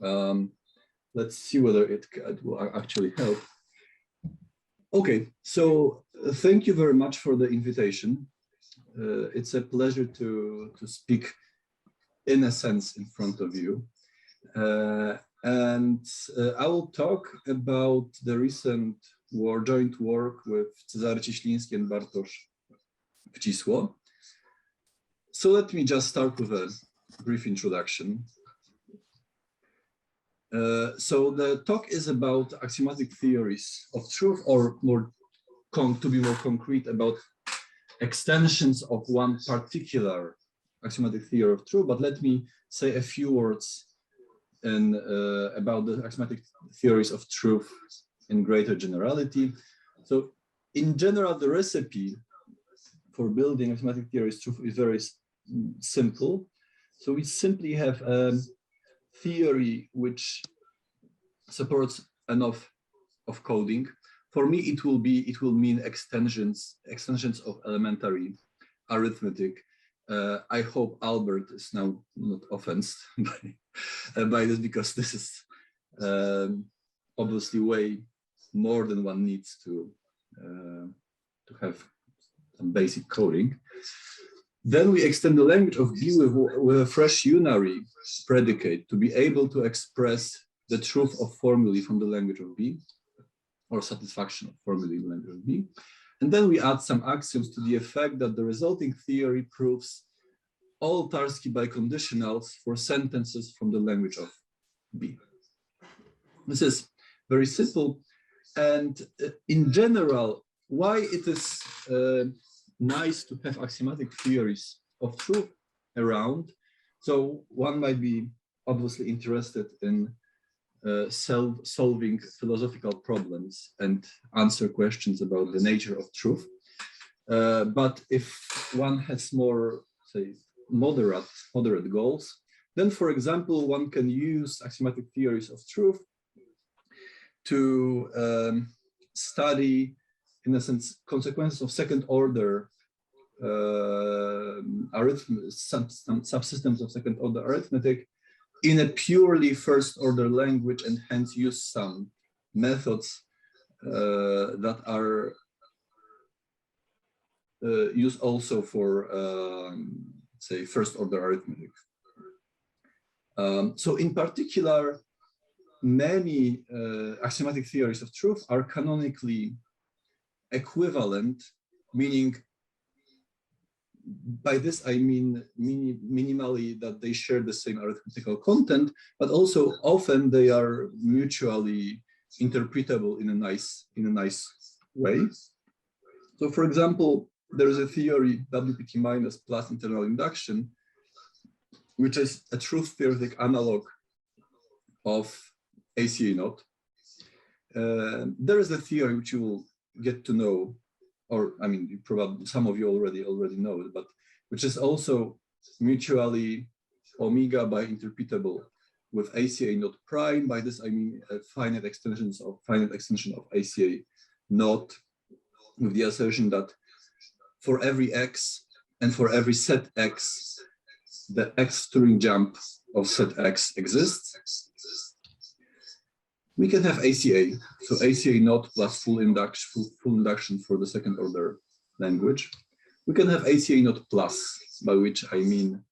Let's see whether it will actually help. Okay, so thank you very much for the invitation. It's a pleasure to speak in a sense in front of you. I will talk about the recent joint work with Cezary Cieśliński and Bartosz Wcisło. So let me just start with a brief introduction. So the talk is about axiomatic theories of truth, or to be more concrete, about extensions of one particular axiomatic theory of truth. But let me say a few words about the axiomatic theories of truth in greater generality. So in general, the recipe for building axiomatic theories of truth is very simple. So we simply have a theory which supports enough of coding. For me, it will mean extensions of elementary arithmetic. I hope Albert is now not offended by this, because this is obviously way more than one needs to have some basic coding. Then we extend the language of B with a fresh unary predicate to be able to express the truth of formulae from the language of B, or satisfaction of formulae in the language of B. And then we add some axioms to the effect that the resulting theory proves all Tarski biconditionals for sentences from the language of B. This is very simple. And in general, why it is nice to have axiomatic theories of truth around. So one might be obviously interested in solving philosophical problems and answer questions about the nature of truth. But if one has more, say, moderate goals, then, for example, one can use axiomatic theories of truth to study, in a sense, consequences of second-order subsystems of second-order arithmetic in a purely first-order language, and hence use some methods that are used also for, say, first-order arithmetic. So in particular, many axiomatic theories of truth are canonically equivalent, meaning by this I mean minimally that they share the same arithmetical content, but also often they are mutually interpretable in a nice way. So, for example, there is a theory WPT minus plus internal induction, which is a truth theoretic analog of ACA naught. There is a theory which you will get to know, or I mean, probably some of you already know it, but which is also mutually omega by interpretable with ACA naught prime. By this I mean a finite extension of ACA naught, with the assertion that for every x and for every set x, the x Turing jump of set x exists. We can have ACA, so ACA naught plus full induction for the second order language. We can have ACA naught plus, by which I mean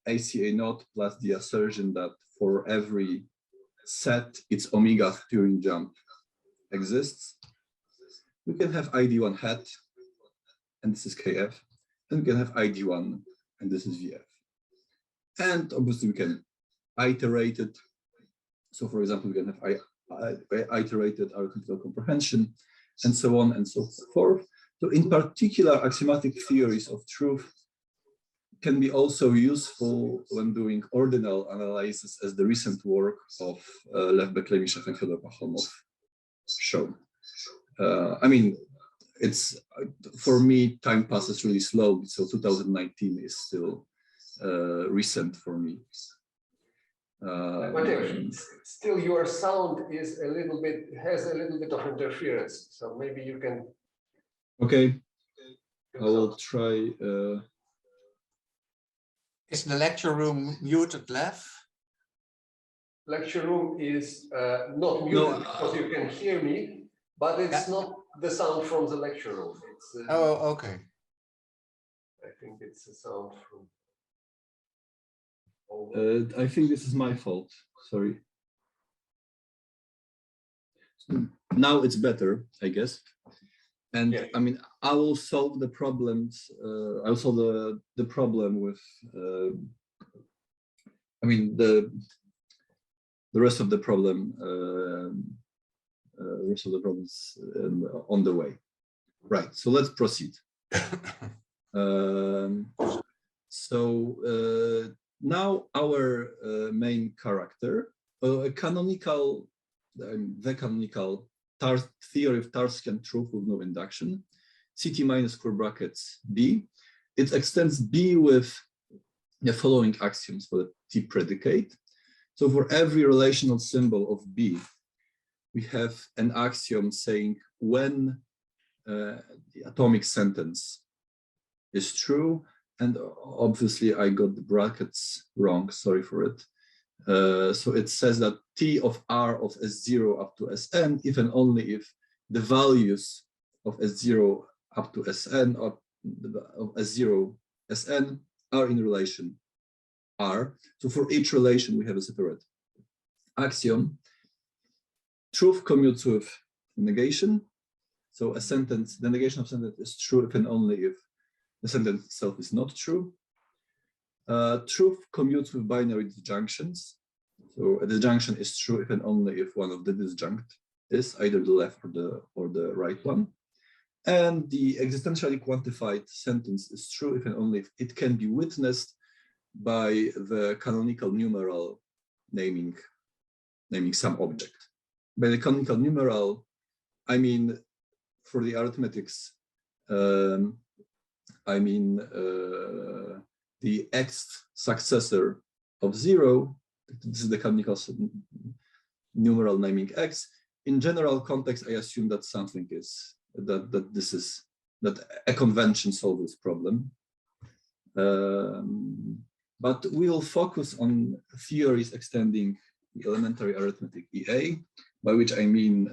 ACA naught plus the assertion that for every set its omega Turing jump exists. We can have ID1 hat, and this is KF, and we can have ID1, and this is VF. And obviously we can iterate it. So for example, we can have iterated arithmetical comprehension, and so on and so forth. So in particular, axiomatic theories of truth can be also useful when doing ordinal analysis, as the recent work of Lev Beklemishev and Fyodor Pachomov show. I mean, it's, for me, time passes really slow, so 2019 is still recent for me. Still, your sound is has a little bit of interference, so maybe you can. Okay, I will try. Is the lecture room muted, Lev? Lecture room is not muted because you can hear me, but it's not the sound from the lecture room. It's Oh, okay. I think it's a sound from. I think this is my fault. Sorry. So now it's better, I guess. And Yeah. I mean, I will solve the problems. I'll solve the problem with. I mean the rest of the problem. Rest of the problems on the way. Right. So let's proceed. Now our main character, a canonical, the canonical theory of Tarskian truth with no induction, CT minus square brackets B. It extends B with the following axioms for the T predicate. So for every relational symbol of B, we have an axiom saying when the atomic sentence is true, and obviously I got the brackets wrong, sorry for it. So it says that T of R of S0 up to Sn, if and only if the values of S0 up to Sn, of S0 Sn are in relation R. So for each relation, we have a separate axiom. Truth commutes with negation. So a sentence, the negation of sentence is true if and only if the sentence itself is not true. Truth commutes with binary disjunctions. So a disjunction is true if and only if one of the disjunct is either the left or the right one. And the existentially quantified sentence is true if and only if it can be witnessed by the canonical numeral naming some object. By the canonical numeral, I mean for the arithmetics, I mean the x successor of 0. This is the canonical numeral naming x. In general context, I assume that something is that a convention solves this problem. But we'll focus on theories extending the elementary arithmetic EA, by which I mean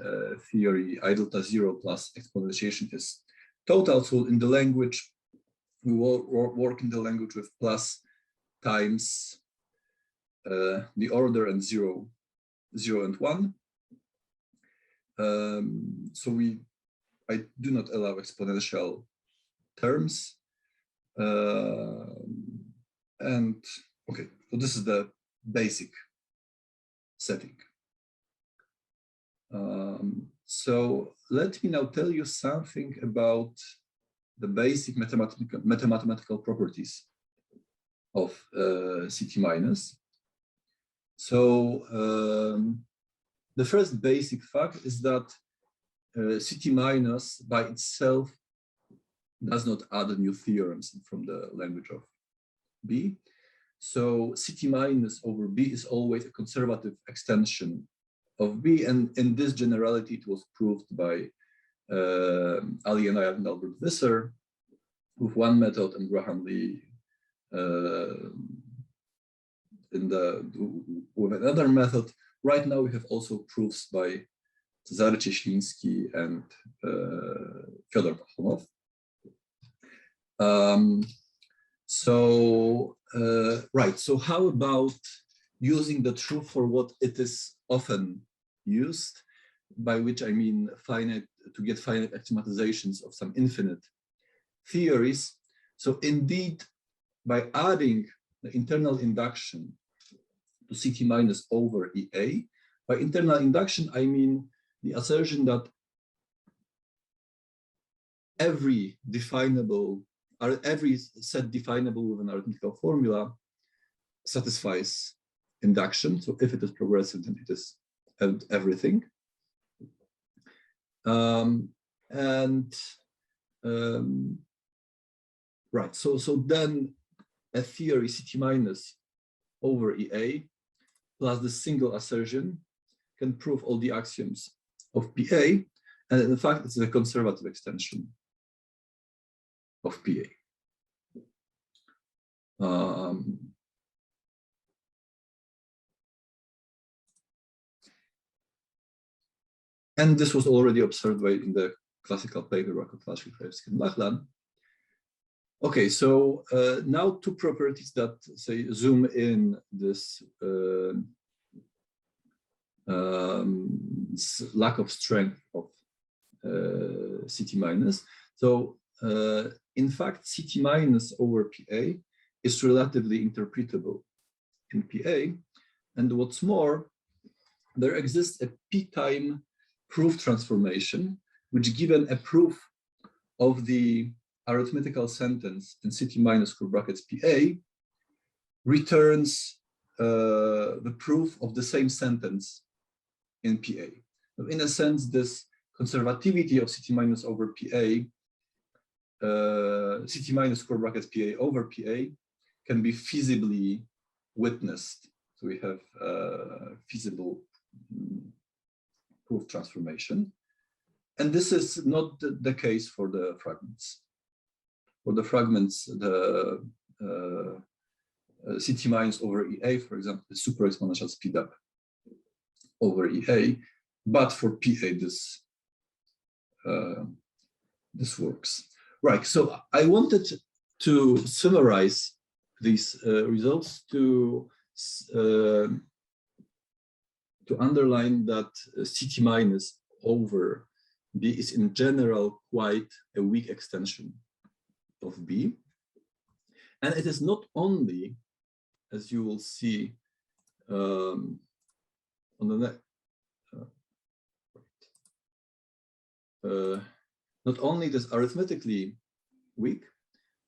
theory I delta 0 plus exponentiation is total. So in the language, we will work in the language with plus times the order and 0 and 1. So I do not allow exponential terms. And okay, so this is the basic setting. So let me now tell you something about the basic mathematical properties of CT minus. So the first basic fact is that CT minus by itself does not add new theorems from the language of B. So CT minus over B is always a conservative extension of B, and in this generality, it was proved by Ali and Albert Visser with one method, and Graham Lee with another method. Right now, we have also proofs by Cezary Cieśliński and Fyodor Pachonow. Right, so how about using the truth for what it is often used, by which I mean to get finite axiommatizations of some infinite theories. So indeed, by adding the internal induction to CT minus over EA, by internal induction, I mean the assertion that every set definable with an arithmetical formula satisfies induction. So if it is progressive, then it is everything. Right, so then a theory CT minus over EA plus the single assertion can prove all the axioms of PA, and in fact, it's a conservative extension of PA. And this was already observed in the classical paper by Kotlarski, Krajewski, and Lachlan. Okay, so now two properties that say zoom in this lack of strength of CT minus. So in fact, CT minus over PA is relatively interpretable in PA. And what's more, there exists a p-time proof transformation, which given a proof of the arithmetical sentence in CT minus curve brackets PA returns the proof of the same sentence in PA. So in a sense, this conservativity of CT minus over PA, CT minus curve brackets PA over PA can be feasibly witnessed. So we have feasible proof transformation. And this is not the case for the fragments. For the fragments, the CT minus over EA, for example, is super exponential speed up over EA, but for PA, this works. Right, so I wanted to summarize these results to underline that CT minus over B is in general quite a weak extension of B. And it is not only, as you will see on the next, not only it is arithmetically weak,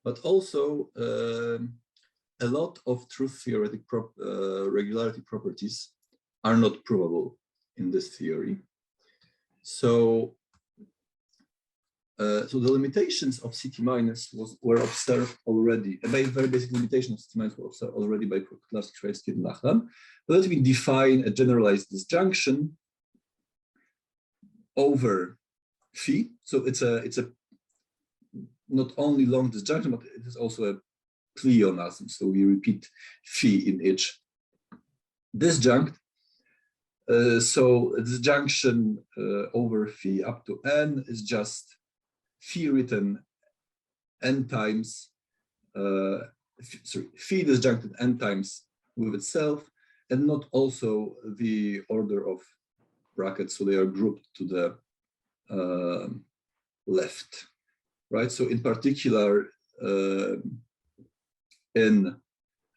but also a lot of truth theoretic regularity properties are not provable in this theory. So, so the limitations of CT minus were observed already. A very basic limitation of CT minus were observed already by Kotlarski, Krajewski, and Lachlan. But let me define a generalized disjunction over phi. So it's a not only long disjunction, but it is also a pleonasm. So we repeat phi in each disjunct. So a disjunction over phi up to n is just phi written n times, phi disjuncted n times with itself, and not also the order of brackets, so they are grouped to the left, right? So in particular,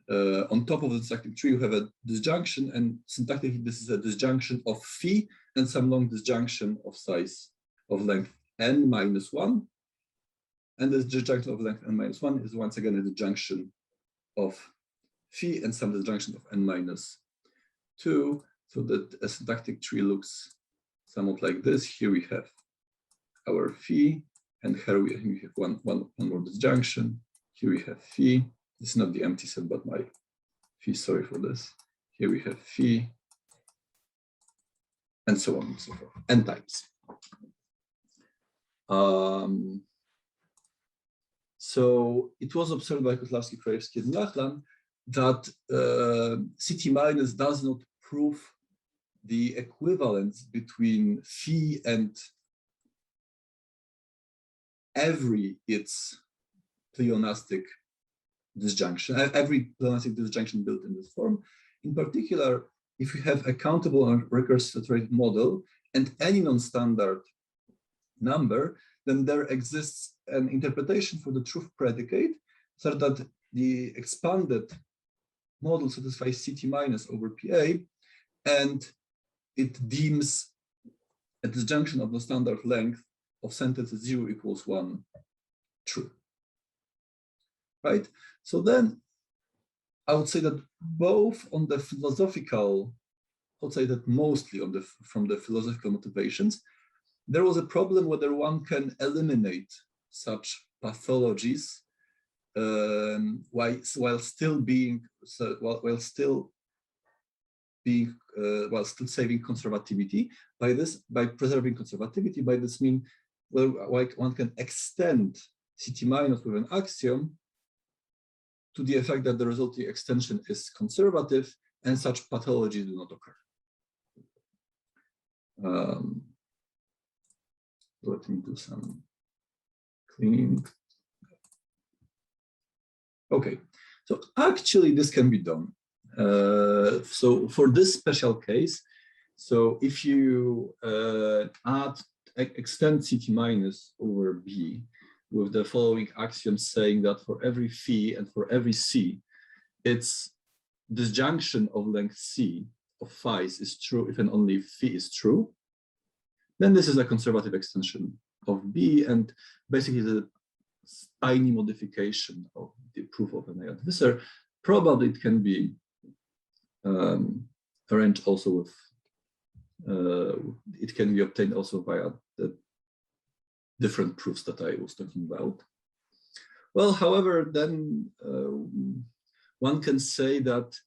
on top of the syntactic tree, you have a disjunction, and syntactically this is a disjunction of phi and some long disjunction of size of length n minus 1. And this disjunction of length n minus 1 is once again a disjunction of phi and some disjunction of n minus 2. So that a syntactic tree looks somewhat like this. Here we have our phi, and here we have one more disjunction. Here we have phi. This is not the empty set, but my phi, sorry for this. Here we have phi, and so on and so forth, n times. So it was observed by Kotlarski, Krajewski, and Lachlan that CT minus does not prove the equivalence between phi and every its pleonastic disjunction, every pleonastic disjunction built in this form. In particular, if you have a countable and recursive iterated model and any non-standard number, then there exists an interpretation for the truth predicate so that the expanded model satisfies CT minus over PA, and it deems a disjunction of the standard length of sentences 0 equals 1 true. Right? So then I would say that both on the philosophical, I would say that mostly on from the philosophical motivations, there was a problem whether one can eliminate such pathologies while still saving conservativity. By preserving conservativity, by this mean, well, one can extend CT minus with an axiom to the effect that the resulting extension is conservative and such pathologies do not occur. Let me do some cleaning. Okay, so actually this can be done. So for this special case, so if you extend CT minus over B with the following axiom saying that for every phi and for every C, its disjunction of length C of phi's is true if and only if phi is true, then this is a conservative extension of B, and basically the tiny modification of the proof of an adversary. Probably it can be arranged also with, it can be obtained also via the different proofs that I was talking about. Well, however, then one can say that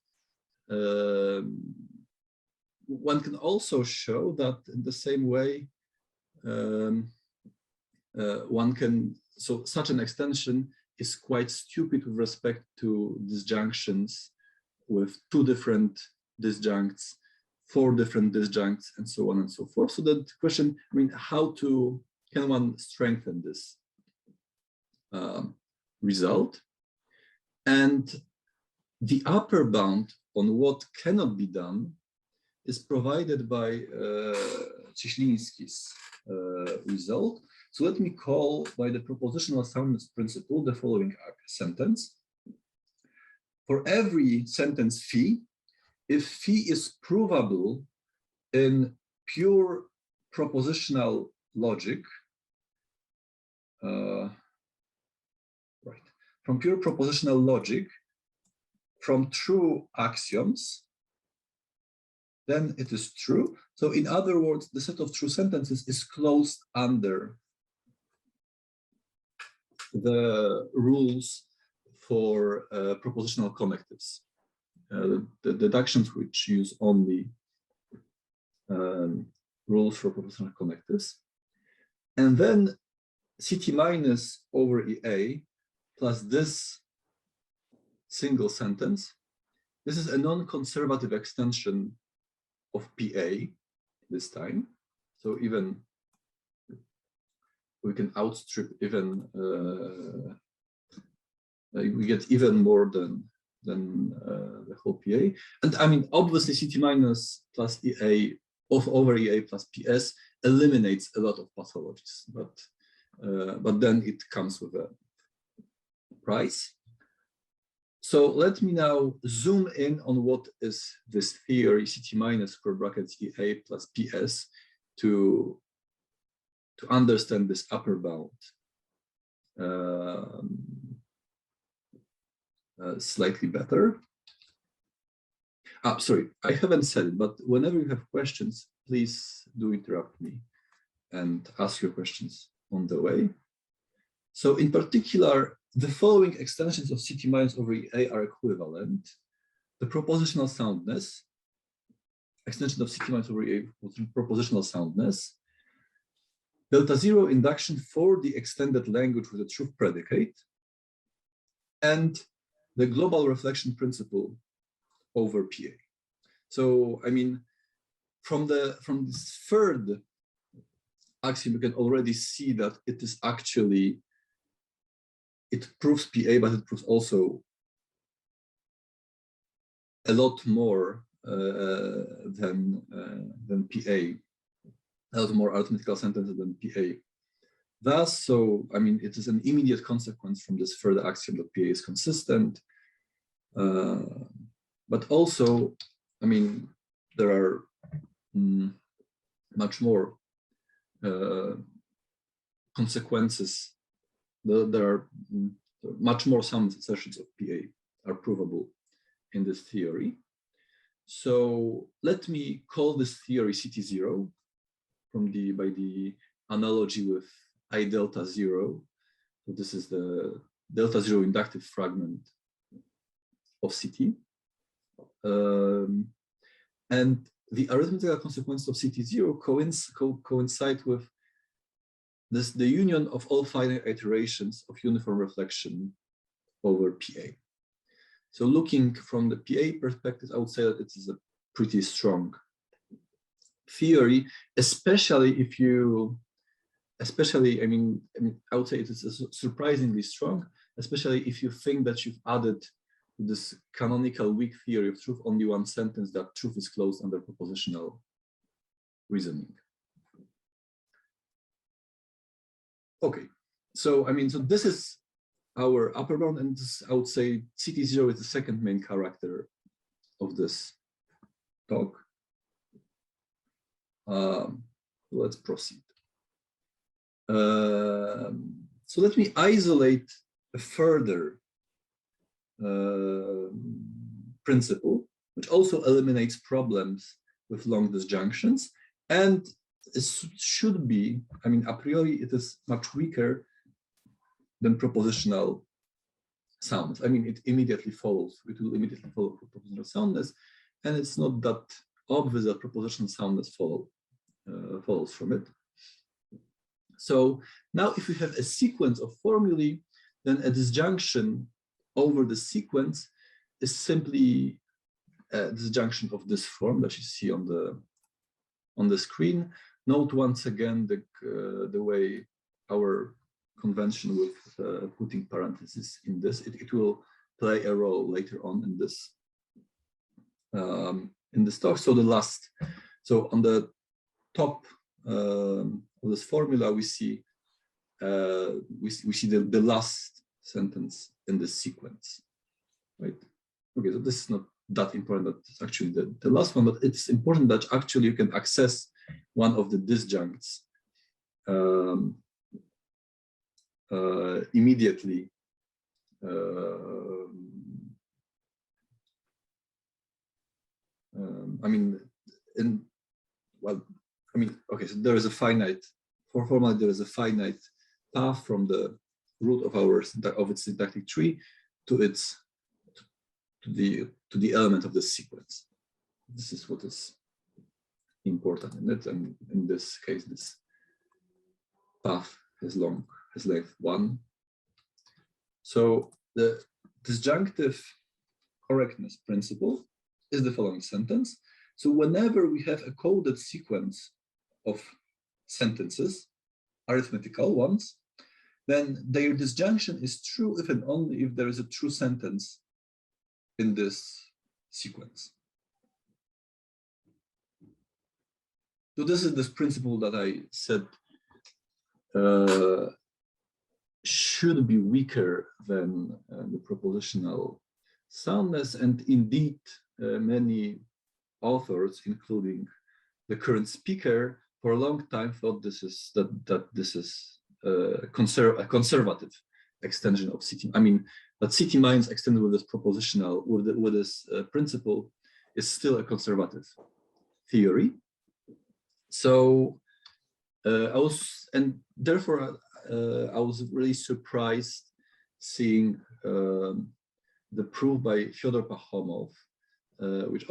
one can also show that in the same way one can, so such an extension is quite stupid with respect to disjunctions with two different disjuncts, four different disjuncts, and so on and so forth. So the question, I mean, how can one strengthen this result? And the upper bound on what cannot be done is provided by Cieśliński's result. So let me call by the propositional soundness principle the following sentence. For every sentence phi, if phi is provable in pure propositional logic, from pure propositional logic, from true axioms, then it is true. So in other words, the set of true sentences is closed under the rules for propositional connectives, the deductions which use only rules for propositional connectives. And then CT minus over EA plus this single sentence, this is a non-conservative extension of PA this time. So even we can outstrip even, we get even more than the whole PA. And I mean, obviously CT minus plus EA over EA plus PS eliminates a lot of pathologies, but then it comes with a price. So let me now zoom in on what is this theory CT minus square brackets EA plus PS to understand this upper bound slightly better. Sorry, I haven't said it, but whenever you have questions, please do interrupt me and ask your questions on the way. So in particular, the following extensions of CT minus over EA are equivalent. The propositional soundness, extension of CT minus over EA, propositional soundness, delta zero induction for the extended language with a truth predicate, and the global reflection principle over PA. So, I mean, from this third axiom, you can already see that it is actually, it proves PA, but it proves also a lot more than PA, a lot more arithmetical sentences than PA. Thus, so, I mean, it is an immediate consequence from this further axiom that PA is consistent. But also, I mean, there are much more consequences. There are much more some assertions of PA are provable in this theory. So let me call this theory CT0 by the analogy with I delta zero. So this is the delta zero inductive fragment of CT. And the arithmetical consequences of CT0 coincide with the union of all finite iterations of uniform reflection over PA. So looking from the PA perspective, I would say that it is a pretty strong theory, especially if you especially, I mean, I would say it is surprisingly strong, especially if you think that you've added this canonical weak theory of truth only one sentence, that truth is closed under propositional reasoning. Okay, so I mean, so this is our upper bound, and this, I would say CT0 is the second main character of this talk. Let's proceed. So let me isolate a further principle, which also eliminates problems with long disjunctions, and it should be, I mean, a priori, it is much weaker than propositional soundness. I mean, it will immediately follow propositional soundness, and it's not that obvious that propositional soundness follows from it. So now if we have a sequence of formulae, then a disjunction over the sequence is simply a disjunction of this form that you see on the screen. Note once again the way our convention with putting parentheses in this, it will play a role later on in this talk. So on the top of this formula, we see the last sentence in the sequence, right? Okay, so this is not that important. That's actually the last one, but it's important that actually you can access one of the disjuncts immediately. I mean, okay, so there is a finite, for formally there is a finite path from the root of its syntactic tree to the element of the sequence. This is what is important in it, and in this case, this path has length 1. So the disjunctive correctness principle is the following sentence. So whenever we have a coded sequence of sentences, arithmetical ones, then their disjunction is true if and only if there is a true sentence in this sequence. So this is this principle that I said should be weaker than the propositional soundness, and indeed many authors, including the current speaker, for a long time thought this is a conservative extension of CT. I mean, that CT minus extended with this propositional, with this principle, is still a conservative theory. So I was really surprised seeing the proof by Fyodor Pachomov, which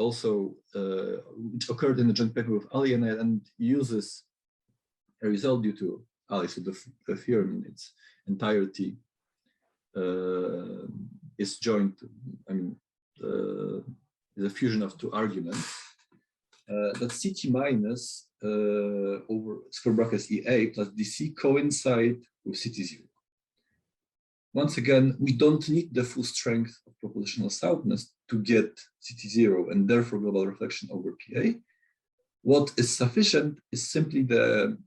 occurred in the joint paper with Ali, and uses a result due to Ali. So the theorem in its entirety is joined. I mean, is a fusion of two arguments. That CT minus over square brackets EA plus DC coincide with CT0. Once again, we don't need the full strength of propositional soundness to get CT0 and therefore global reflection over PA. What is sufficient is simply the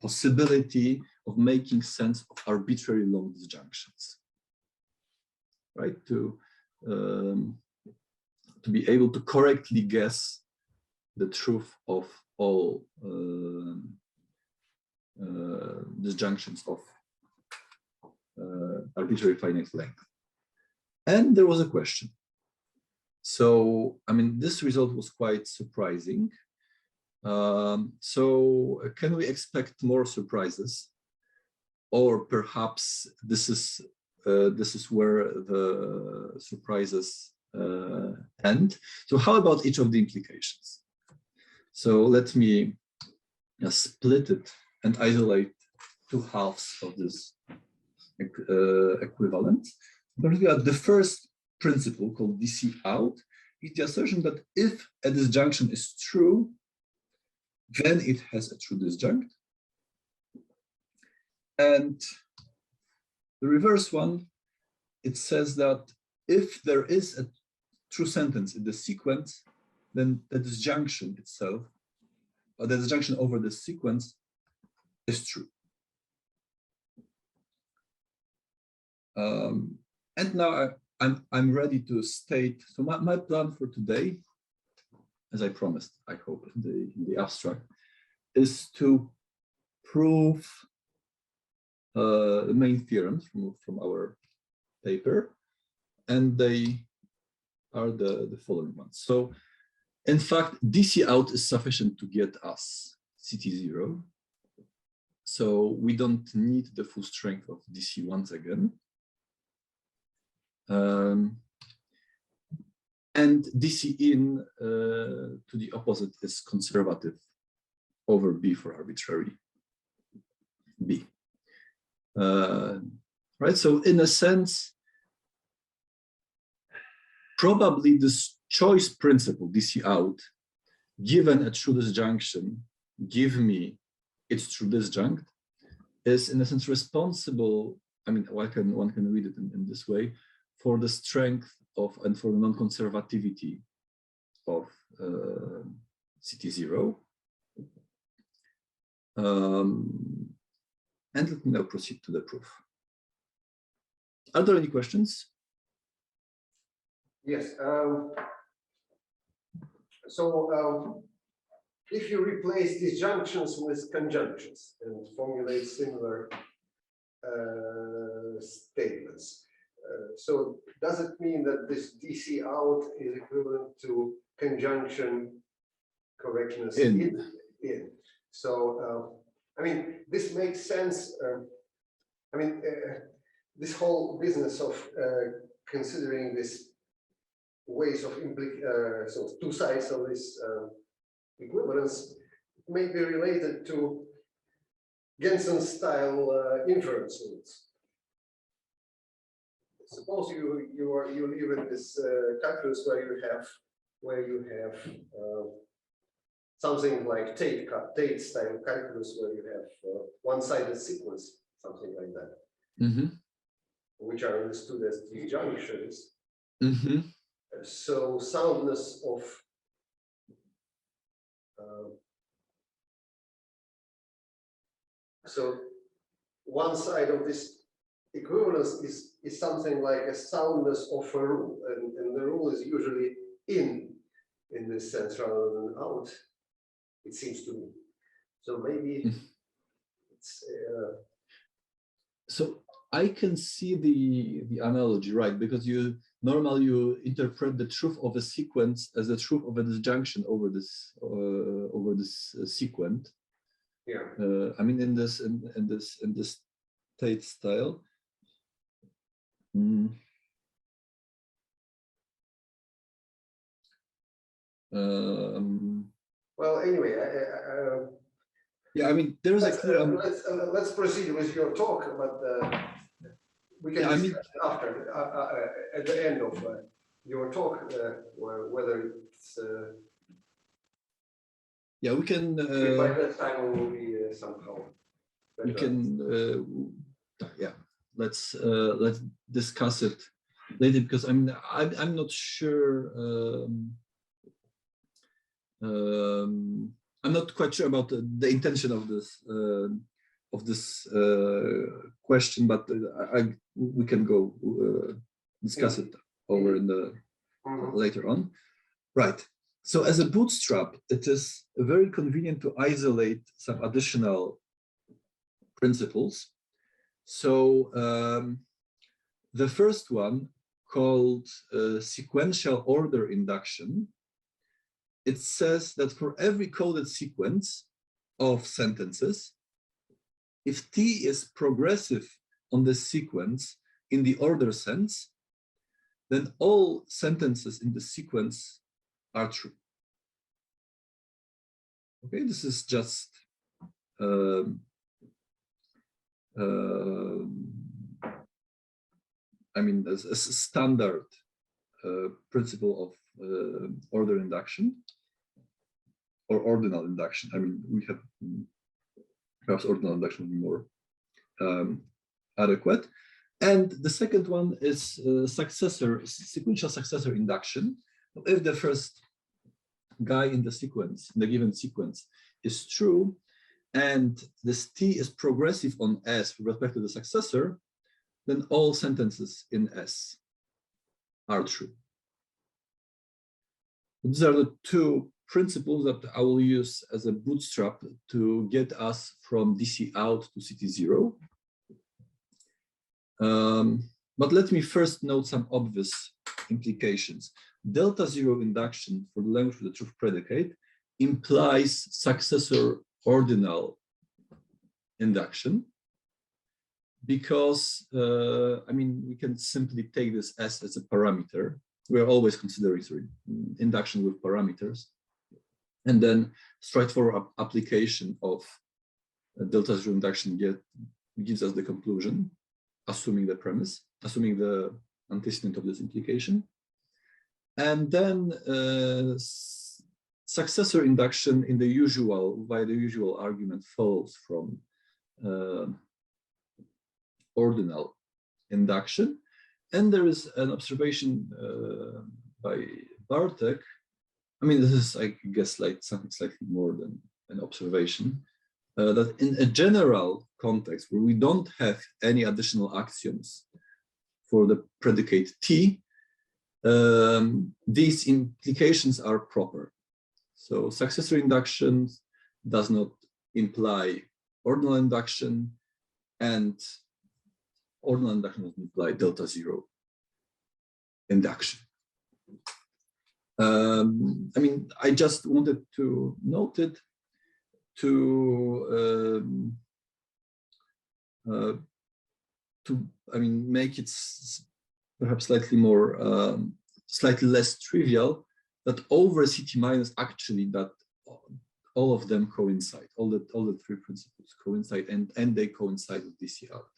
possibility of making sense of arbitrary long disjunctions, right? To be able to correctly guess the truth of all disjunctions of arbitrary finite length. And there was a question. So, I mean, this result was quite surprising. So can we expect more surprises? Or perhaps this is where the surprises end. So how about each of the implications? So let me split it and isolate two halves of this equivalence. The first principle, called DC out, is the assertion that if a disjunction is true, then it has a true disjunct. And the reverse one, it says that if there is a true sentence in the sequence, then the disjunction itself, or the disjunction over the sequence, is true. And now I'm ready to state. So my plan for today, as I promised, I hope in the abstract, is to prove the main theorems from our paper, and they are the following ones. So, in fact, DC out is sufficient to get us CT0. So we don't need the full strength of DC once again. And DC in to the opposite is conservative over B for arbitrary B. Right, so in a sense, probably this choice principle, DC out, given a true disjunction, give me its true disjunct, is in a sense responsible. I mean, one can read it in this way, for the strength of and for the non-conservativity of CT0. And let me now proceed to the proof. Are there any questions? Yes. If you replace disjunctions with conjunctions and formulate similar statements, so does it mean that this DC out is equivalent to conjunction correctness in? So, I mean, this makes sense. I mean, this whole business of considering this ways of so two sides of this equivalence may be related to Gensen style inference rules. Suppose you live in this calculus where you have something like Tate style calculus where you have one-sided sequence, something like that, which are understood as disjunctions. So soundness of so one side of this equivalence is something like a soundness of a rule, and the rule is usually in this sense rather than out, it seems to me. So maybe it's so I can see the analogy, right? Because normally you interpret the truth of a sequence as the truth of a disjunction over this sequent. Yeah. I mean, in this Tate style. Well, anyway, yeah, I mean, there is a clear. Let's proceed with your talk, but we can discuss after at the end of your talk whether it's. Yeah, we can. By that time, we will be somehow. We can. Yeah, let's discuss it later, because I'm not sure. I'm not quite sure about the intention of this question, but we can go discuss it over in the later on. Right. So as a bootstrap, it is very convenient to isolate some additional principles. So the first one, called sequential order induction, it says that for every coded sequence of sentences, if T is progressive on the sequence in the order sense, then all sentences in the sequence are true. Okay, this is just I mean, a standard principle order induction or ordinal induction. I mean, we have perhaps ordinal induction would be more adequate. And the second one is sequential successor induction. If the first guy in the sequence, in the given sequence, is true, and this T is progressive on S with respect to the successor, then all sentences in S are true. These are the two principles that I will use as a bootstrap to get us from DC out to CT0. But let me first note some obvious implications. Delta zero induction for the language with the truth predicate implies successor ordinal induction because, I mean, we can simply take this S as a parameter. We are always considering induction with parameters. And then straightforward application of delta zero induction gives us the conclusion, assuming the premise, assuming the antecedent of this implication. And then successor induction by the usual argument follows from ordinal induction. And there is an observation by Bartek. I mean, this is, I guess, like something slightly more than an observation, that in a general context where we don't have any additional axioms for the predicate T, these implications are proper. So successor induction does not imply ordinal induction, and ordinal induction doesn't imply delta zero induction. I mean, I just wanted to note it to make it perhaps slightly more, slightly less trivial, that over CT minus actually that all of them coincide, all the three principles coincide, and they coincide with DC out.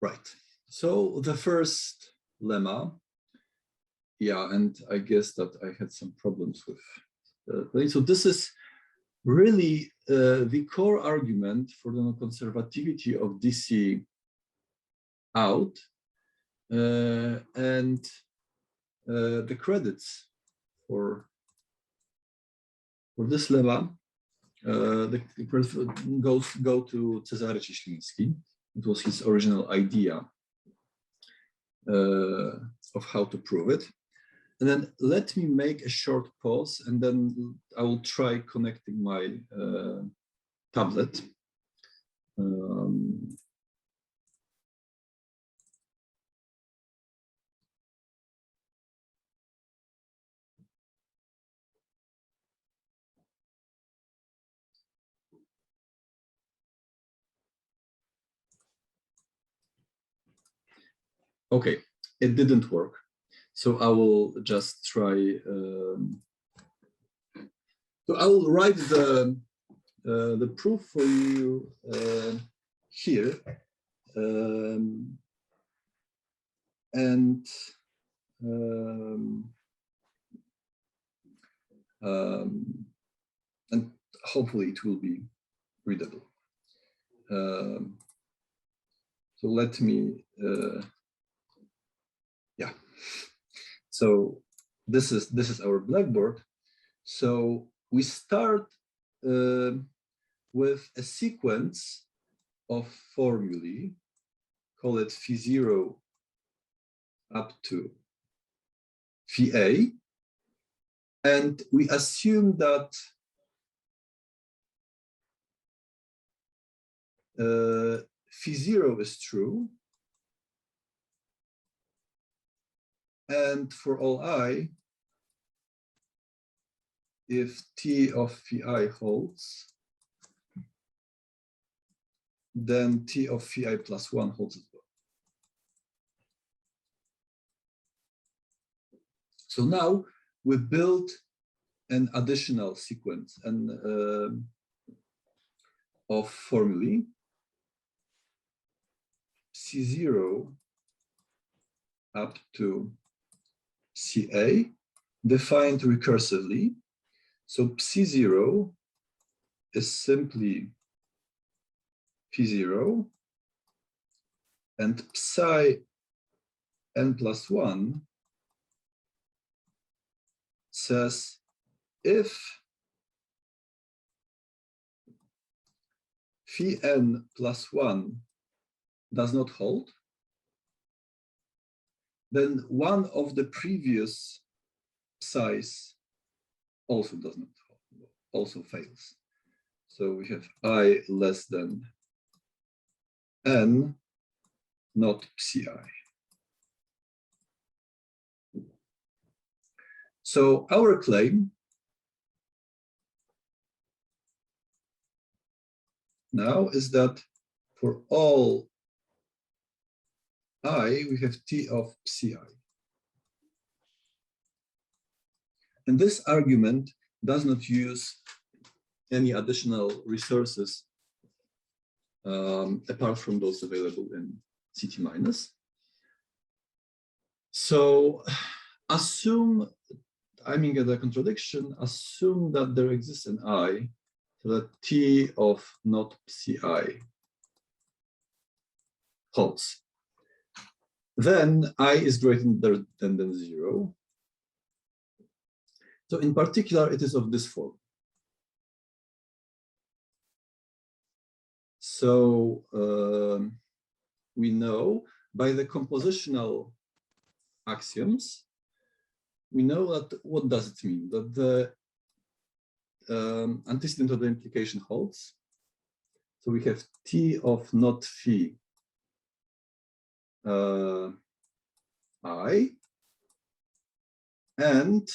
Right. So the first lemma, yeah, and I guess that I had some problems with. So this is really the core argument for the non-conservativity of DC out, and the credits for this lemma go to Cezary Cieśliński. It was his original idea of how to prove it. And then let me make a short pause, and then I will try connecting my tablet. Okay, it didn't work. So I will just try. So I will write the proof for you here, and hopefully it will be readable. So let me. Yeah. So this is our Blackboard. So we start with a sequence of formulae, call it phi0 up to phi a, and we assume that phi0 is true, and for all I, if T of phi I holds, then T of phi I plus 1 holds as well. So now we build an additional sequence of formulae, C0 up to CA defined recursively. So psi0 is simply P0, and psi n plus 1 says if phi n plus 1 does not hold, then one of the previous psi's also does not hold, also fails. So we have I less than n, not psi. So our claim now is that for all I, we have T of psi. And this argument does not use any additional resources apart from those available in CT-. So assume, aiming at a contradiction, assume that there exists an I, so that T of not psi holds. Then I is greater than 0. So in particular, it is of this form. So we know by the compositional axioms, we know that what does it mean? That the antecedent of the implication holds. So we have T of not phi I, and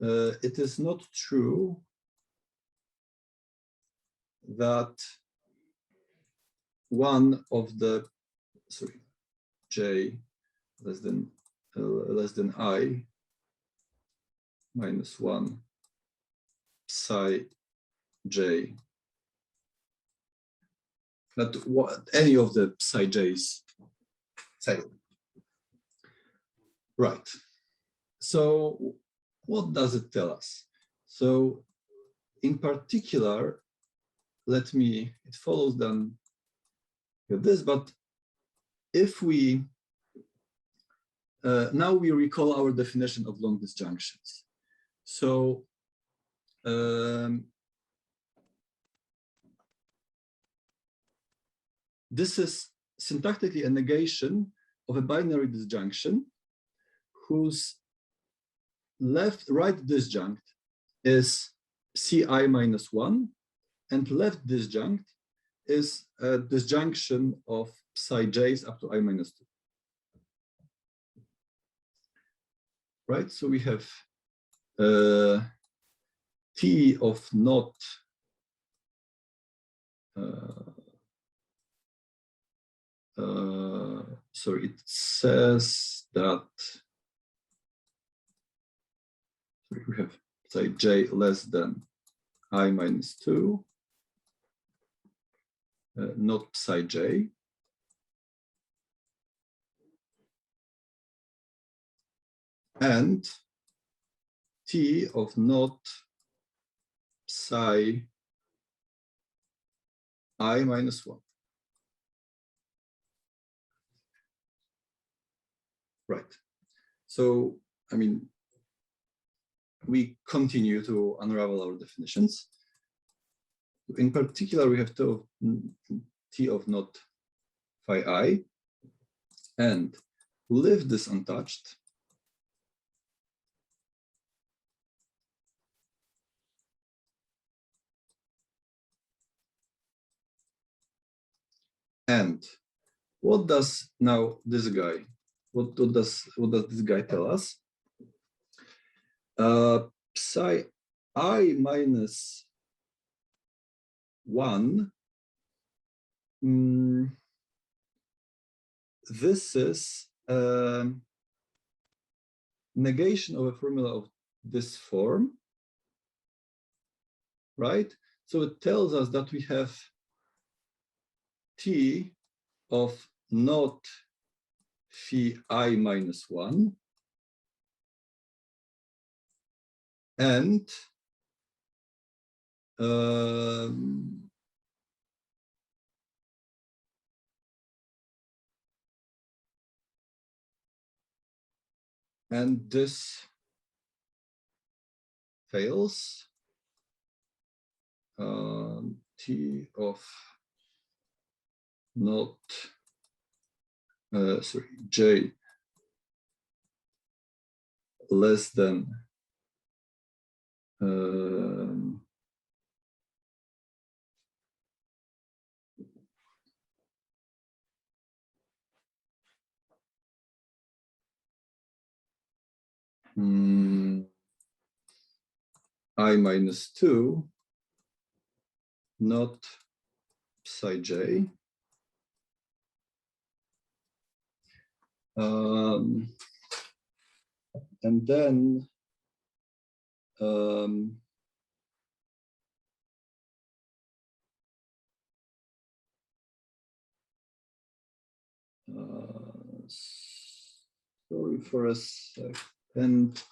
it is not true that one of the, j less than I minus 1 psi j, that any of the psi j's fail. Right. So what does it tell us? So in particular, it follows then this, but if we, now we recall our definition of long disjunctions. So this is syntactically a negation of a binary disjunction whose right disjunct is Ci minus 1, and left disjunct is a disjunction of psi j's up to I minus 2. Right, so we have T of not sorry, it says that we have psi j less than I minus 2, not psi j. And T of not psi I minus 1. Right. So, I mean, we continue to unravel our definitions. In particular, we have T of not phi I, and leave this untouched. And what does now this guy, what does this guy tell us? Psi I minus 1, this is a negation of a formula of this form, right? So it tells us that we have T of not phi I minus 1 and this fails. T of not J less than I minus 2, not psi j. And then sorry for a second.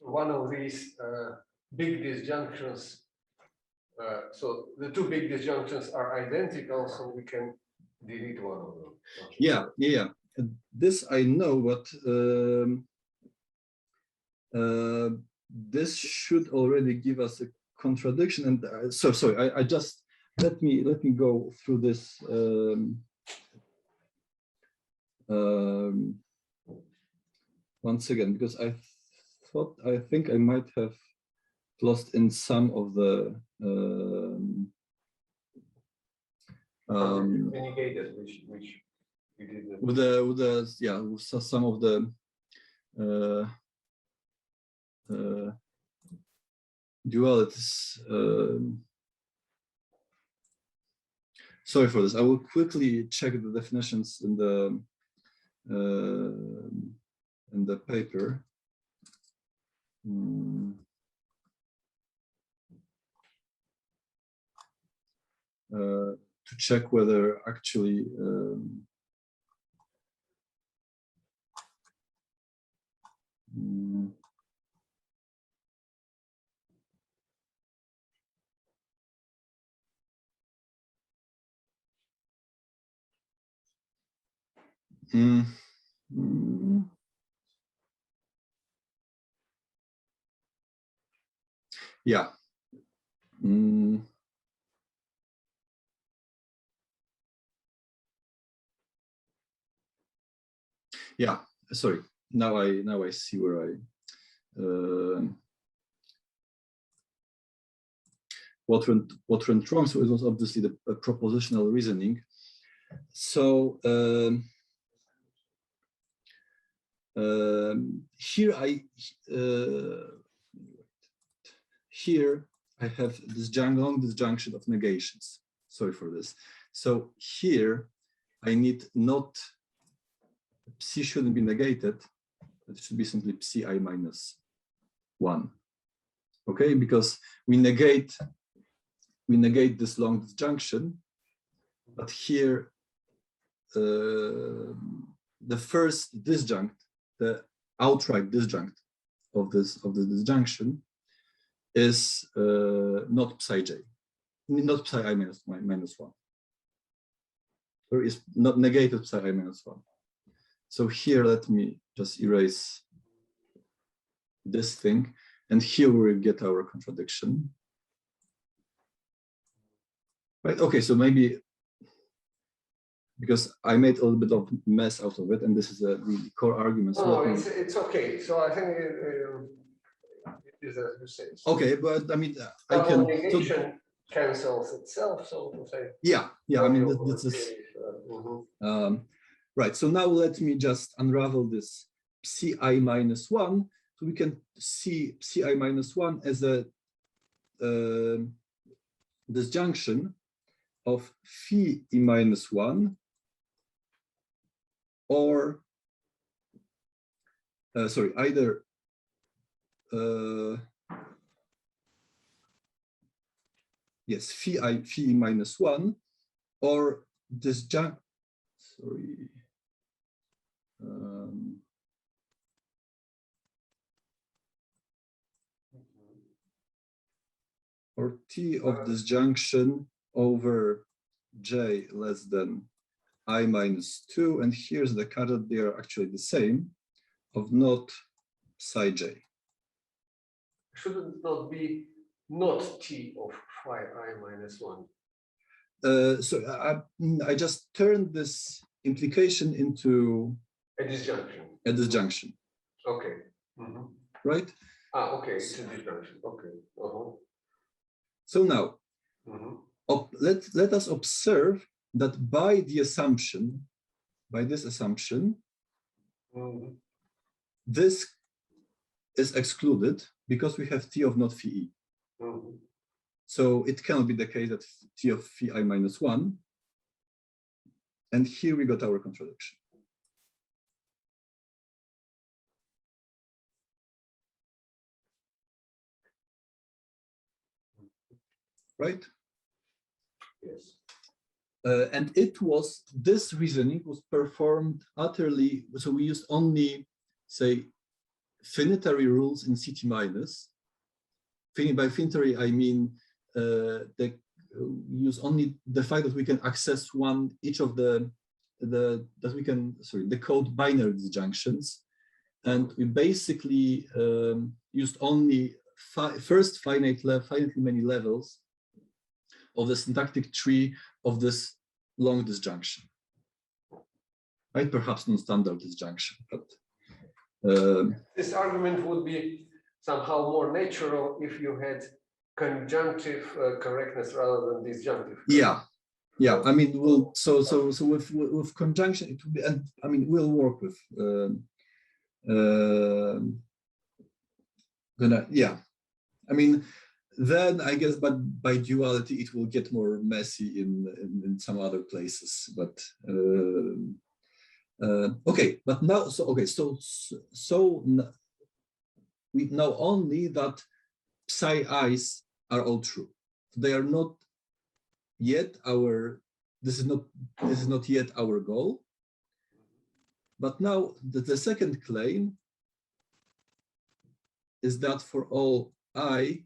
One of these big disjunctions, so the two big disjunctions are identical, so we can delete one of them. Yeah. This I know, but this should already give us a contradiction. And so sorry, I just let me go through this. Once again, because I think I might have lost in some of the indicated which we didn't. with some of the dualities. Sorry for this. I will quickly check the definitions in the paper. To check whether actually yeah. Yeah, sorry. Now I see where I what went wrong. So it was obviously the propositional reasoning. So here I have this long disjunction of negations. Sorry for this. So here I need not psi shouldn't be negated. It should be simply psi minus 1. Okay, because we negate this long disjunction, but here the first disjunct, the outright disjunct of this disjunction is not psi j, not psi I minus 1. Or is not negated psi I minus 1. So here, let me just erase this thing, and here we get our contradiction. Right, okay, so maybe because I made a little bit of mess out of it, and this is the core argument. So no, it's okay. So I think it is as you say. So okay, but I mean, I can. Negation cancels itself, so to say. Yeah. I mean, this is right. So now let me just unravel this psi minus 1. So we can see psi minus 1 as a disjunction of phi e minus 1 or sorry, either yes, phi minus 1, or disjunct, sorry. Or T of disjunction over J less than I minus 2, and here's the caveat, they are actually the same, of not psi j. Shouldn't it not be not T of phi I minus 1? So I just turned this implication into A disjunction. a disjunction, Okay. Mm-hmm. right? Okay, it's a disjunction. Okay. So now, Mm-hmm. let us observe that by this assumption, Mm-hmm. this is excluded because we have T of not phi e. Mm-hmm. So it cannot be the case that T of phi I minus 1. And here we got our contradiction. Right? Yes. And this reasoning was performed utterly, so we used only, say, finitary rules in CT minus. By finitary, I mean use only the fact that we can access each of decode binary disjunctions. And we basically used only first finitely many levels of the syntactic tree of this long disjunction, right? Perhaps non-standard disjunction, but this argument would be somehow more natural if you had conjunctive correctness rather than disjunctive. Yeah. I mean, with conjunction, it will be, and I mean, we'll work with. I mean, then I guess, but by duality, it will get more messy in some other places. But okay, but now, so we know only that psi i's are all true. They are not yet this is not yet our goal. But now the second claim is that for all I,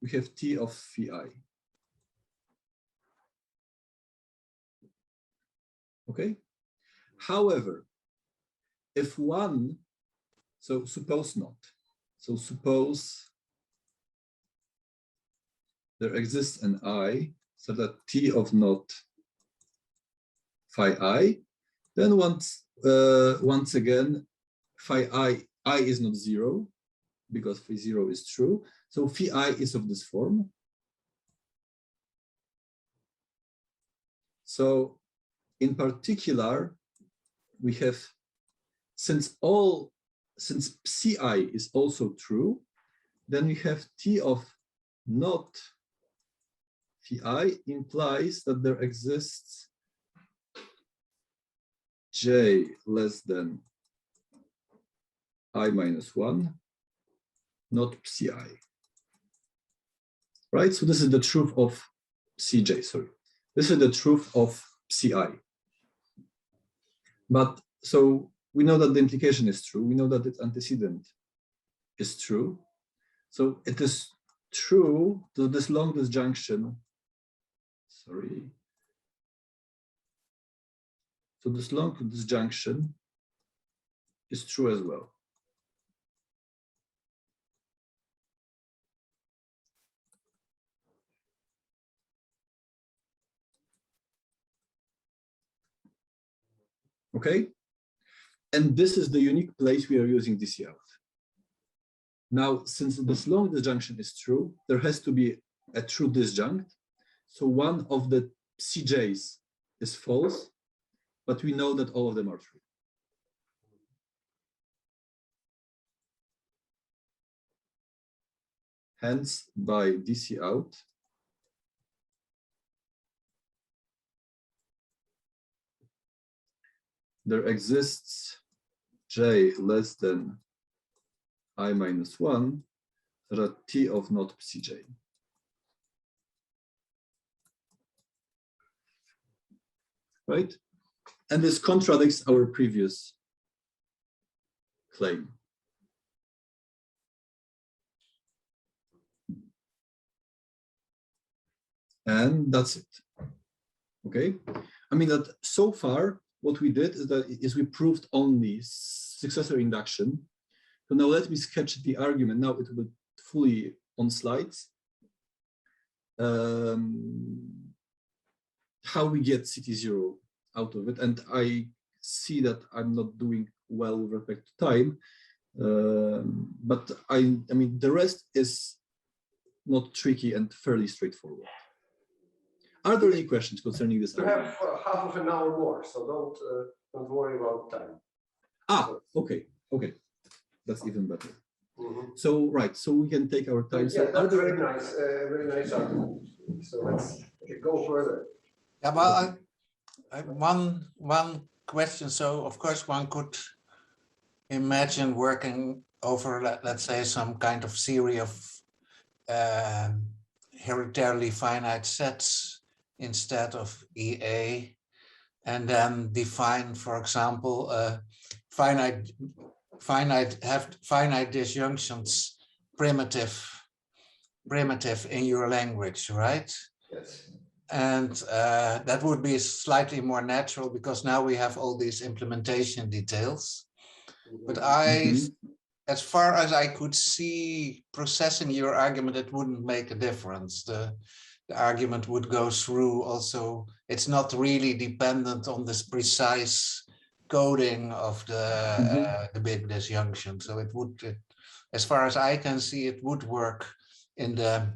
we have T of phi I. Okay. However, if suppose not. So suppose there exists an I, so that T of not phi I, then once again, phi I is not 0, because phi 0 is true. So phi I is of this form. So in particular, we have, since psi is also true, then we have T of not phi I implies that there exists J less than I minus 1, not psi. Right? So this is the truth of Cj, sorry. This is the truth of psi. But so we know that the implication is true. We know that its antecedent is true. So it is true that this long disjunction, sorry. So this long disjunction is true as well. Okay, and this is the unique place we are using DC out. Now, since this long disjunction is true, there has to be a true disjunct. So one of the CJs is false, but we know that all of them are true. Hence, by DC out, there exists J less than I minus 1, so that T of not psi j. right? And this contradicts our previous claim. And that's it. Okay. I mean that so far what we did is we proved only successor induction. So now let me sketch the argument. Now it will be fully on slides. How we get CT0 out of it, and I see that I'm not doing well with respect to time, but I mean the rest is not tricky and fairly straightforward. Are there any questions concerning this? We have half of an hour more, so don't worry about time. Okay, that's even better. Mm-hmm. So right, so we can take our time. Yeah, that's very nice argument. So let's go further. Yeah, well, I one question. So of course one could imagine working over, let's say, some kind of series of hereditarily finite sets instead of EA, and then define, for example, finite disjunctions primitive in your language, right? Yes. And that would be slightly more natural because now we have all these implementation details. But as far as I could see, processing your argument, it wouldn't make a difference. The argument would go through also. It's not really dependent on this precise coding of the big disjunction. So it would, as far as I can see, it would work in the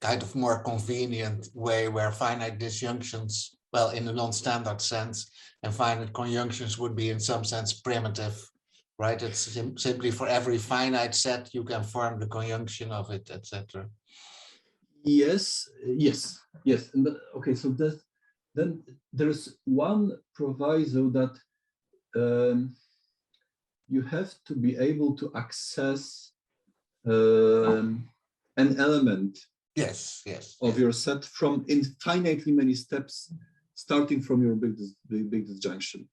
kind of more convenient way where finite disjunctions, well, in the non-standard sense, and finite conjunctions would be in some sense primitive, right? It's simply for every finite set you can form the conjunction of it, etc. Yes. And okay, so then there's one proviso that you have to be able to access an element of your set from infinitely many steps, starting from your big disjunction.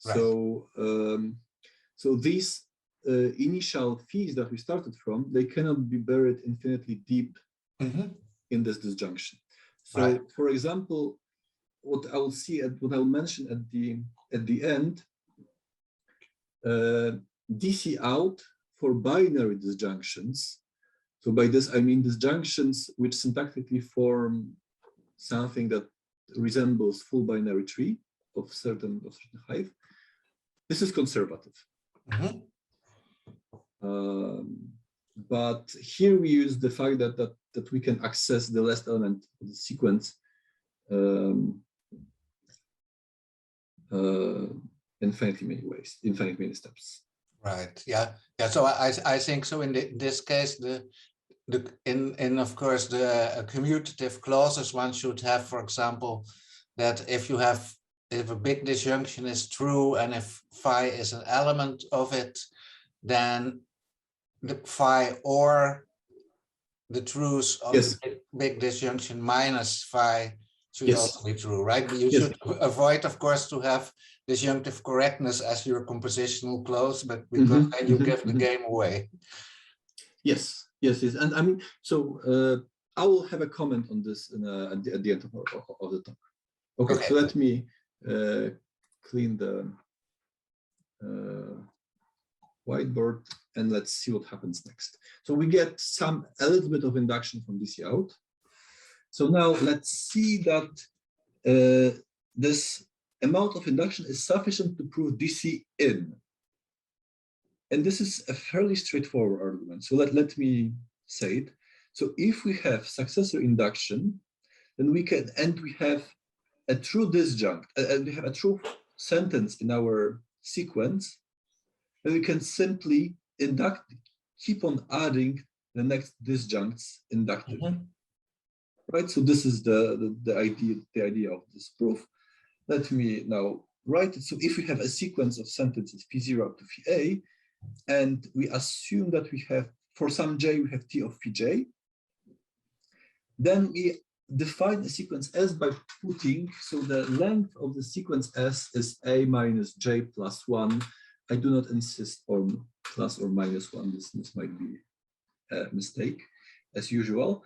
Right. So these initial fees that we started from, they cannot be buried infinitely deep in this disjunction. So, right. For example, what I will see what I will mention at the end, DC out for binary disjunctions. So by this, I mean disjunctions which syntactically form something that resembles full binary tree of certain height. This is conservative. But here we use the fact that we can access the last element of the sequence infinitely many ways, infinitely many steps. Right. Yeah. So I think so. In this case, in of course the commutative clauses, one should have, for example, that if a big disjunction is true and if phi is an element of it, then the phi or the truths of the big disjunction minus phi should also be true, right? But you should avoid, of course, to have disjunctive correctness as your compositional clause, but because then you give the game away. Yes. And I mean, so I will have a comment on this at the end of the talk. Okay, so let me clean the whiteboard and let's see what happens next. So we get a little bit of induction from DC out. So now let's see that this amount of induction is sufficient to prove DC in. And this is a fairly straightforward argument. So let me say it. So if we have successor induction, then we have a true disjunct, and we have a true sentence in our sequence, then we can simply keep on adding the next disjuncts inductively. Right? So this is the idea of this proof. Let me now write it. So if we have a sequence of sentences phi0 up to phi a, and we assume that we have, for some j, we have T of phi j, then we define a sequence S by putting, so the length of the sequence S is A minus J plus 1. I do not insist on plus or minus 1. This might be a mistake, as usual.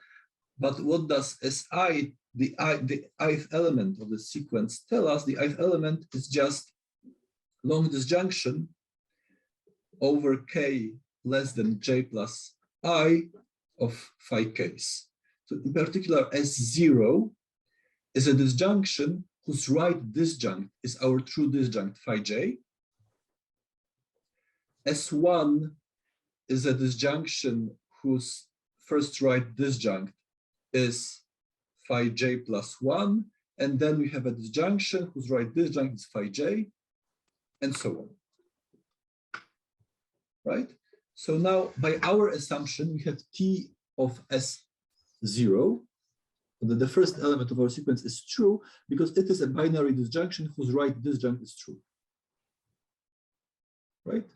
But what does SI, the ith element of the sequence, tell us? The ith element is just along this junction over K less than J plus I of phi Ks. So in particular, S0 is a disjunction whose right disjunct is our true disjunct phi J. S1 is a disjunction whose first right disjunct is phi J plus 1. And then we have a disjunction whose right disjunct is phi J, and so on. Right? So now, by our assumption, we have T of S0. The first element of our sequence is true because it is a binary disjunction whose right disjunct is true. Right?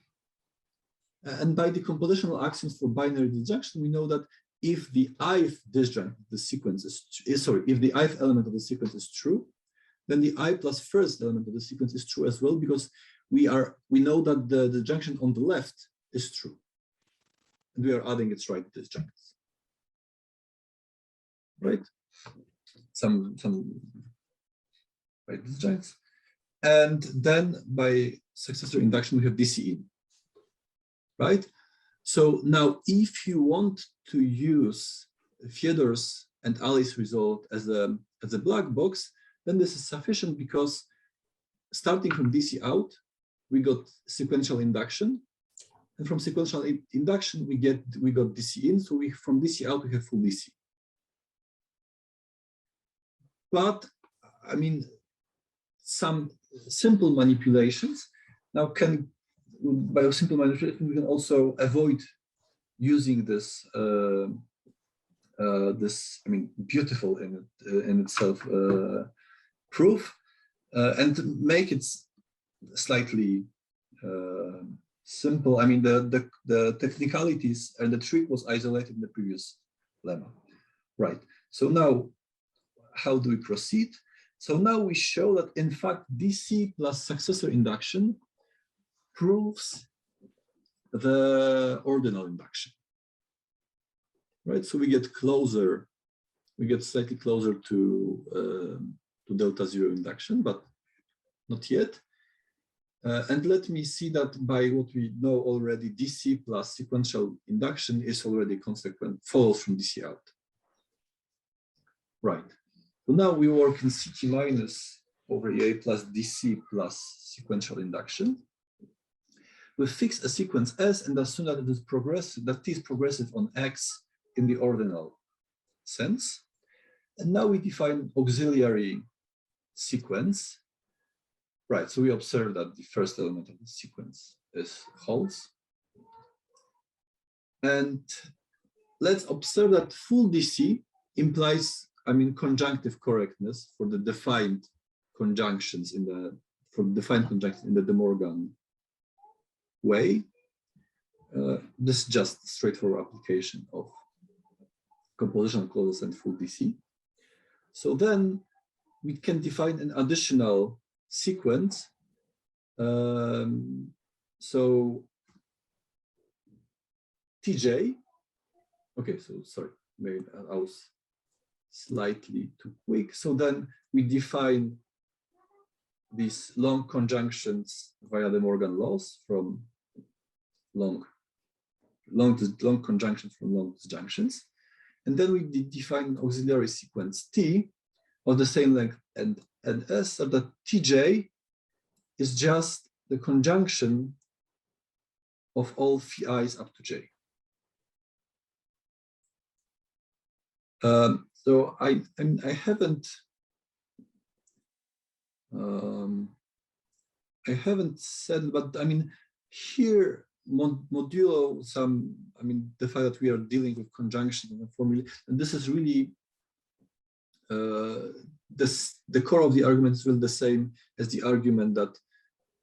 And by the compositional axioms for binary disjunction, we know that if the ith disjunct of the sequence if the ith element of the sequence is true, then the I plus first element of the sequence is true as well, because we know that the disjunction on the left is true. And we are adding its right disjuncts. Right? Some right disjuncts. And then by successor induction, we have DC in. Right? So now if you want to use Fedor's and Ali's result as a black box, then this is sufficient, because starting from DC out, we got sequential induction. And from sequential induction, we got DC in. So from DC out, we have full DC. But I mean, some simple manipulations now by simple manipulation, we can also avoid using this beautiful in itself proof, and make it slightly simple. I mean, the technicalities and the trick was isolated in the previous lemma. Right. So now, how do we proceed? So now we show that, in fact, DC plus successor induction proves the ordinal induction. Right? So we get slightly closer to delta zero induction, but not yet. And let me see that by what we know already, DC plus sequential induction is already consequent, follows from DC out. Right. So now we work in CT minus over EA plus DC plus sequential induction. We fix a sequence S and assume that it is progressive, that T is progressive on X in the ordinal sense. And now we define auxiliary sequence. Right, so we observe that the first element of the sequence holds. And let's observe that full DC implies, conjunctive correctness for the defined conjunctions in the De Morgan way. This is just straightforward application of compositional clauses and full DC. So then we can define an additional sequence. So TJ, okay, so sorry, maybe I was slightly too quick. So then we define these long conjunctions via De Morgan laws from long conjunctions from long disjunctions. And then we define an auxiliary sequence T of the same length and S, so that TJ is just the conjunction of all phi i's up to J. So I haven't said, but here modulo the fact that we are dealing with conjunction and formula, and this is really the core of the argument is really the same as the argument that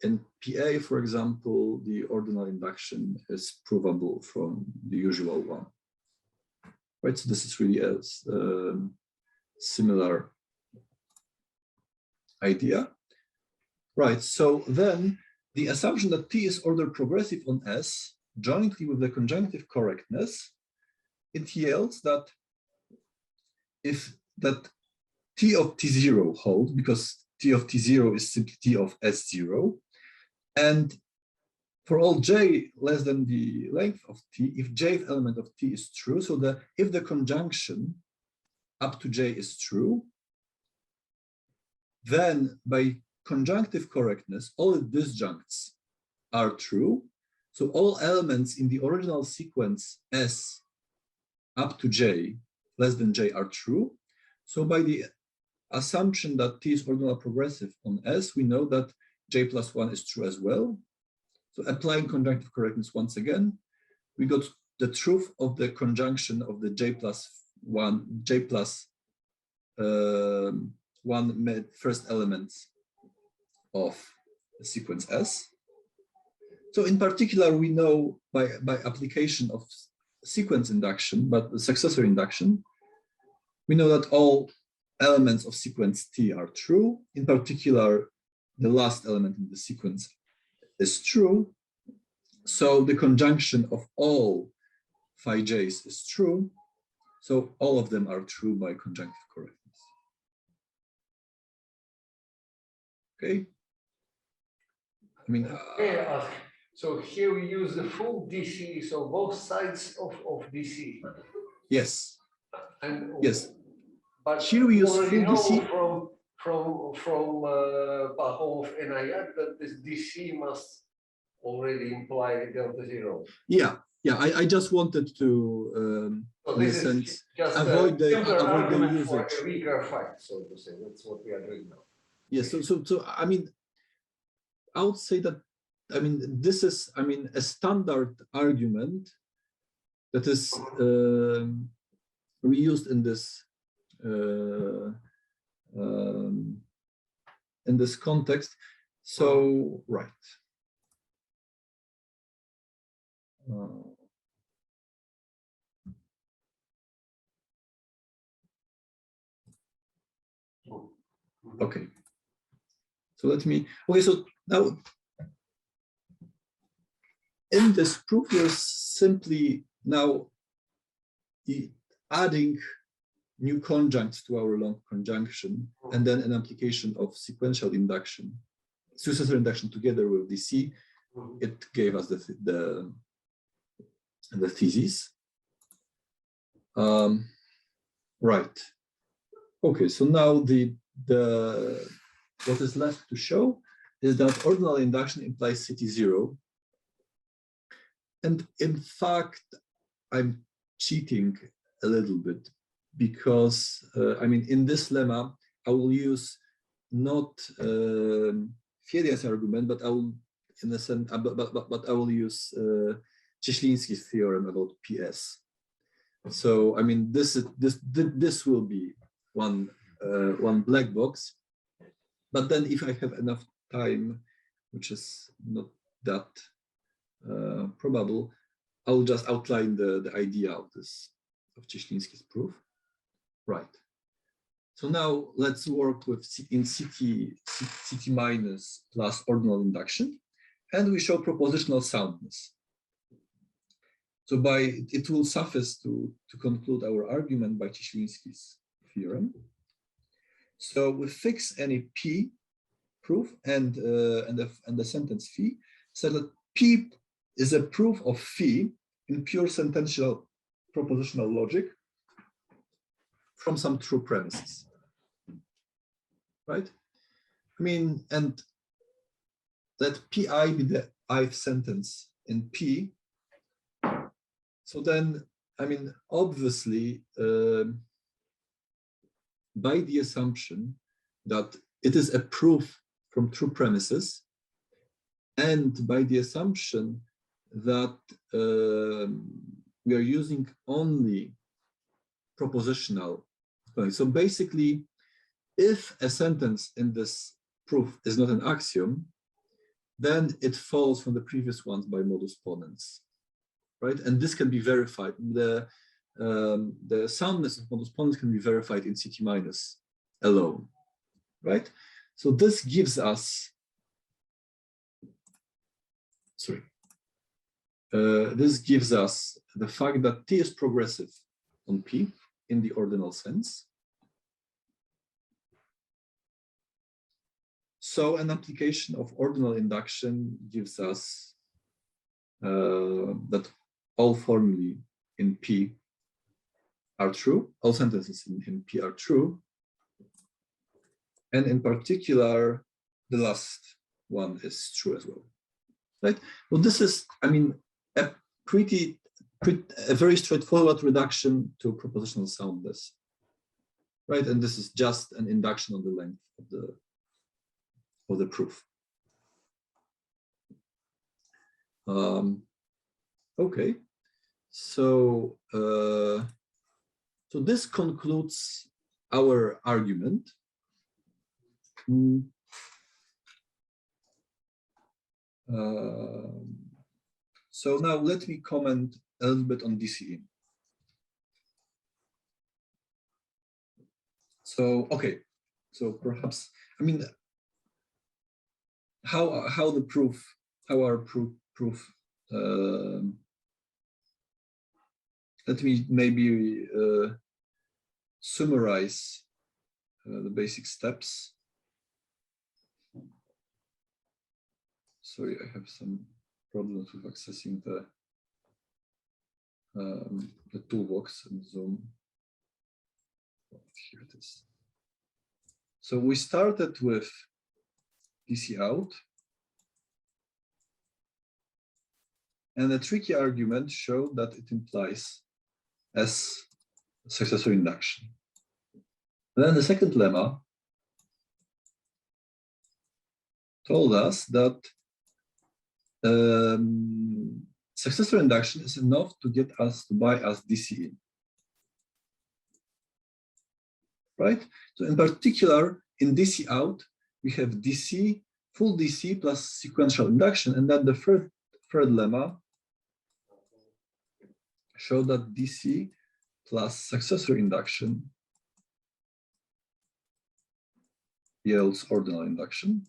in PA, for example, the ordinal induction is provable from the usual one. Right, so this is really a similar idea. Right, so then the assumption that T is order progressive on S jointly with the conjunctive correctness, it yields that if that T of T0 holds, because T of T0 is simply T of S0, and for all j less than the length of T, if jth element of T is true, so that if the conjunction up to j is true, then by conjunctive correctness, all disjuncts are true. So all elements in the original sequence S up to j less than j are true. So by the assumption that T is ordinal progressive on S, we know that j plus 1 is true as well. So applying conjunctive correctness once again, we got the truth of the conjunction of the j plus 1 first elements of the sequence S. So in particular, we know by application of sequence induction, but the successor induction, we know that all elements of sequence T are true. In particular, the last element in the sequence is true. So the conjunction of all phi j's is true. So all of them are true by conjunctive correctness. Okay. I mean, so here we use the full DC, so both sides of DC. yes. And yes. But here we use full DC from Pahom and Ayat that this DC must already imply delta zero. Yeah, I just wanted to, So in a this sense, is just avoid the argument for usage. a weaker fact, so to say. That's what we are doing now. Yes, so I mean, I would say that, I mean, this is, I mean, a standard argument that is reused in this context. So, right. Okay. So let me, okay, so now in this proof, we're simply now adding new conjuncts to our long conjunction, and then an application of sequential induction, successor induction together with DC. It gave us the thesis. Right. Okay, so now what is left to show is that ordinal induction implies CT0. And in fact, I'm cheating a little bit because, I mean, in this lemma, I will use not Fieria's argument, but I will, in a sense, but I will use Cieśliński's theorem about PS. So, I mean, this will be one black box. But then if I have enough time, which is not that probable, I will just outline the idea of Cieśliński's proof. Right. So now let's work with CT minus plus ordinal induction, and we show propositional soundness. So it will suffice to conclude our argument by Cieśliński's theorem. So we fix any P proof and the sentence phi, so that P is a proof of phi in pure sentential propositional logic from some true premises, right? I mean, and let Pi be the ith sentence in P. So then, I mean, obviously, by the assumption that it is a proof from true premises, and by the assumption that we are using only propositional. So basically, if a sentence in this proof is not an axiom, then it follows from the previous ones by modus ponens, right? And this can be verified. the soundness of modus ponens can be verified in CT minus alone, right? So this gives us, this gives us the fact that T is progressive on P in the ordinal sense. So an application of ordinal induction gives us that all formulae in P are true, all sentences in P are true. And in particular, the last one is true as well, right? Well, this is, I mean, a very straightforward reduction to propositional soundness, right? And this is just an induction on the length of the proof. Okay, so so this concludes our argument. So now let me comment a little bit on DCE. So okay, so perhaps, I mean, how our proof. Let me maybe summarize the basic steps. Sorry, I have some problems with accessing the toolbox in Zoom. Here it is. So we started with DC out. And a tricky argument showed that it implies S successor induction. And then the second lemma told us that successor induction is enough to get us to buy us DC in. Right? So in particular, in DC out, we have DC, full DC plus sequential induction, and then the third lemma showed that DC plus successor induction yields ordinal induction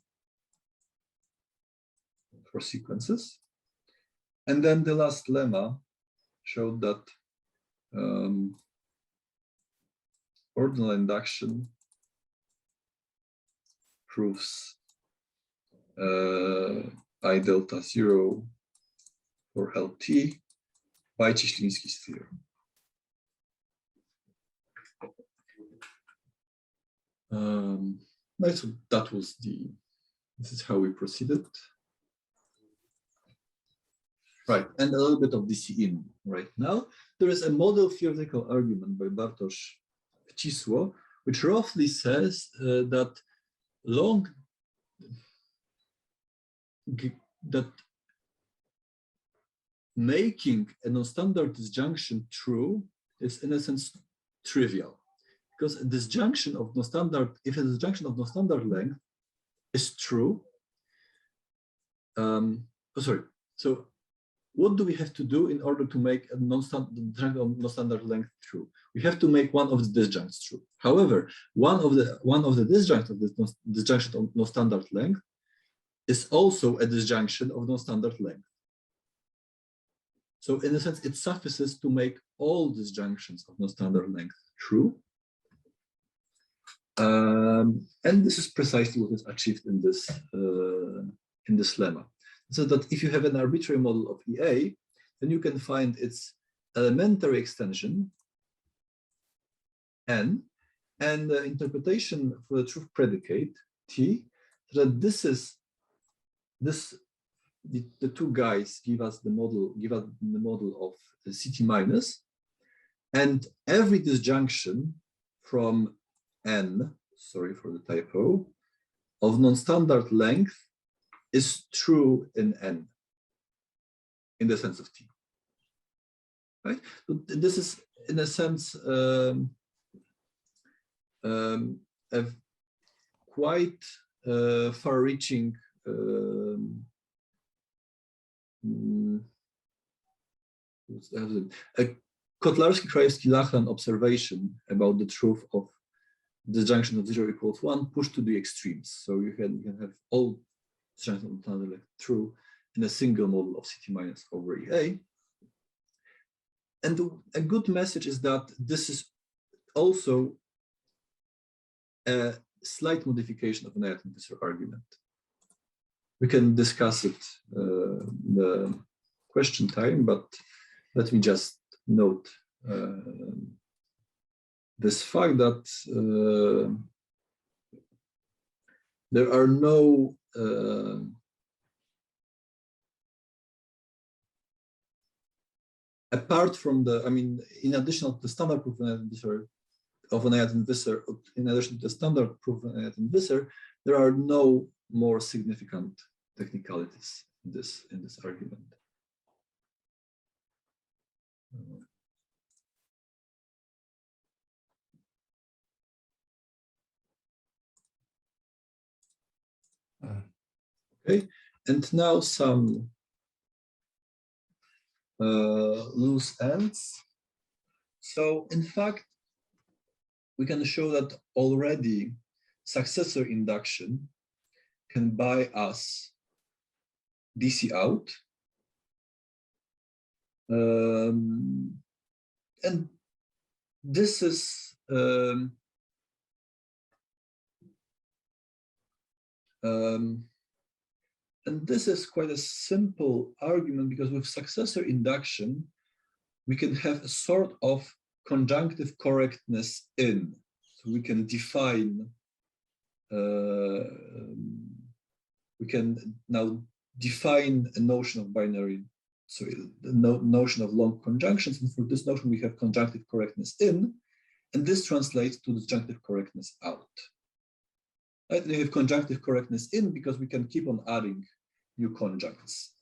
for sequences. And then the last lemma showed that ordinal induction proves I delta 0 for LT by Cieśliński's theorem. So that was this is how we proceeded. Right, and a little bit of DC in right now. There is a model theoretical argument by Bartosz Wcisło, which roughly says that making a non-standard disjunction true is in a sense trivial, because a disjunction of non-standard, if a disjunction of non-standard length is true, so what do we have to do in order to make a non-standard length true? We have to make one of the disjuncts true. However, one of the disjuncts of this disjunction of non-standard length is also a disjunction of non-standard length. So in a sense, it suffices to make all disjunctions of non-standard length true. And this is precisely what is achieved in this lemma. So that if you have an arbitrary model of EA, then you can find its elementary extension N, and the interpretation for the truth predicate T, so that the two guys give us the model of the CT minus, and every disjunction from N, sorry for the typo, of non-standard length is true in N, in the sense of T, right? So this is, in a sense, a quite far-reaching Kotlarski-Krajewski-Lachlan observation about the truth of disjunction of 0 equals 1 pushed to the extremes. So you can have all disjunctions of tunnel true in a single model of CT minus over EA. And a good message is that this is also a slight modification of an Neyat-Visser argument. We can discuss it in the question time, but let me just note this fact that there are no apart from the, I mean, in addition to the standard proof of an Neyat-Visser, in addition to the standard proof of an Neyat-Visser, there are no more significant technicalities in this argument. Okay, and now some loose ends. So in fact, we can show that already successor induction can buy us DC out. And this is quite a simple argument, because with successor induction, we can have a sort of conjunctive correctness in. So we can define, we can now define a notion of binary, so the notion of long conjunctions, and for this notion we have conjunctive correctness in, and this translates to disjunctive correctness out. Right? We have conjunctive correctness in because we can keep on adding new conjuncts.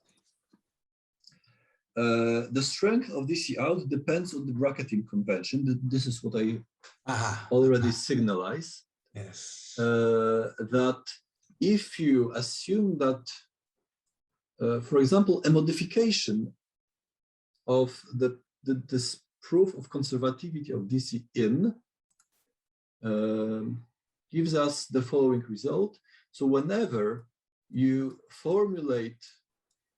The strength of DC out depends on the bracketing convention. This is what I already signalized. Yes. That if you assume that, for example, a modification of this proof of conservativity of DC in gives us the following result. So whenever you formulate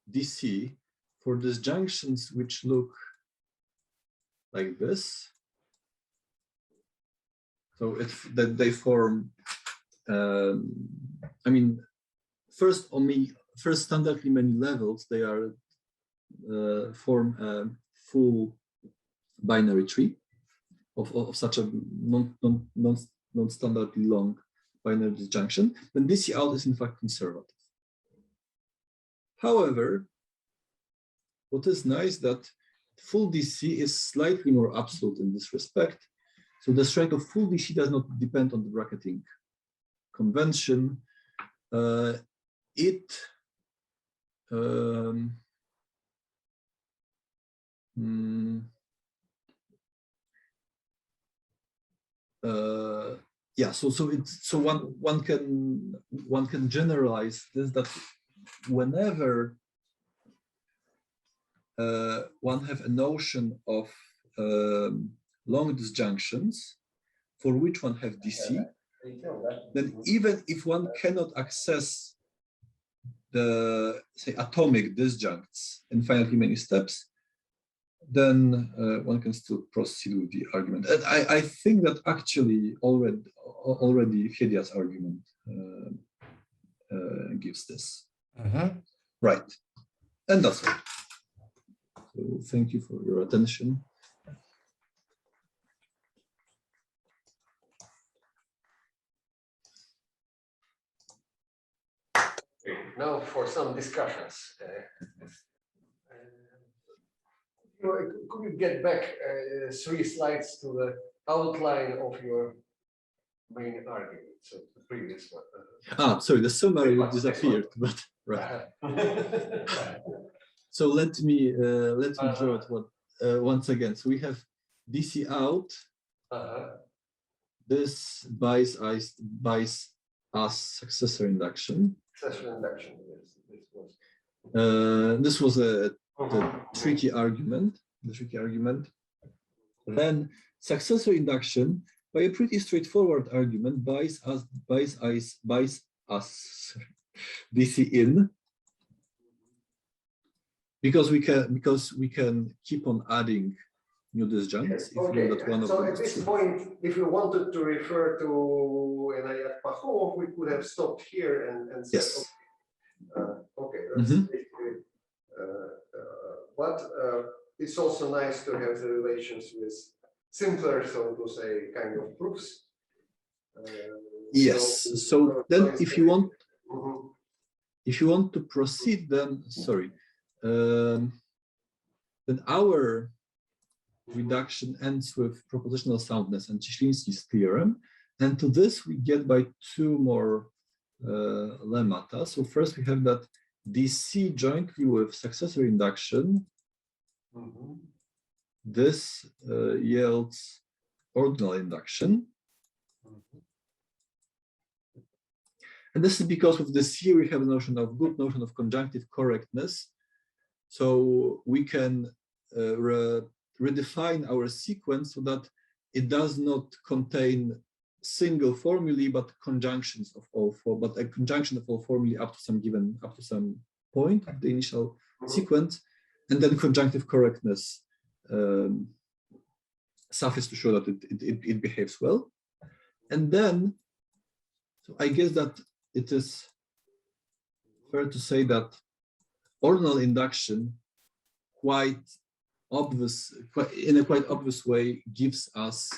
DC for disjunctions which look like this, so that they form, I mean, first standardly many levels, they are form a full binary tree of such a non-standardly long binary disjunction, then DC out is in fact conservative. However, what is nice that full DC is slightly more absolute in this respect. So the strength of full DC does not depend on the bracketing convention. Yeah, so one can generalize this, that whenever one have a notion of long disjunctions for which one have DC, then even if one cannot access the, say, atomic disjuncts in finitely many steps, then one can still proceed with the argument. And I think that actually already Fiedia's argument gives this. Right, and that's all. So thank you for your attention. Now for some discussions. Could you get back 3 slides to the outline of your main argument, so the previous one? Sorry, the summary disappeared, but right. So let me draw it once again. So we have DC out. This buys us successor induction. Successor induction, yes. This was the tricky argument. then successor induction, by a pretty straightforward argument, buys us DC in, because we can keep on adding new disjuncts. If Okay, that one so of at this point, if we wanted to refer to Enayat Pahom, we could have stopped here and said, yes. Okay, that's basically, but it's also nice to have the relations with simpler, so to say, kind of proofs. Yes. So then, if you want, if you want to proceed, then then our reduction ends with propositional soundness and Cieśliński's theorem, and to this we get by two more lemmata. So first we have that DC jointly with successor induction, this yields ordinal induction. And this is because with the C we have a notion of good notion of conjunctive correctness. So we can redefine our sequence so that it does not contain single formulae, but conjunctions of all four, but a conjunction of all formulae up to some point of the initial sequence, and then conjunctive correctness suffice to show that it behaves well. And then, so I guess that it is fair to say that ordinal induction in a quite obvious way gives us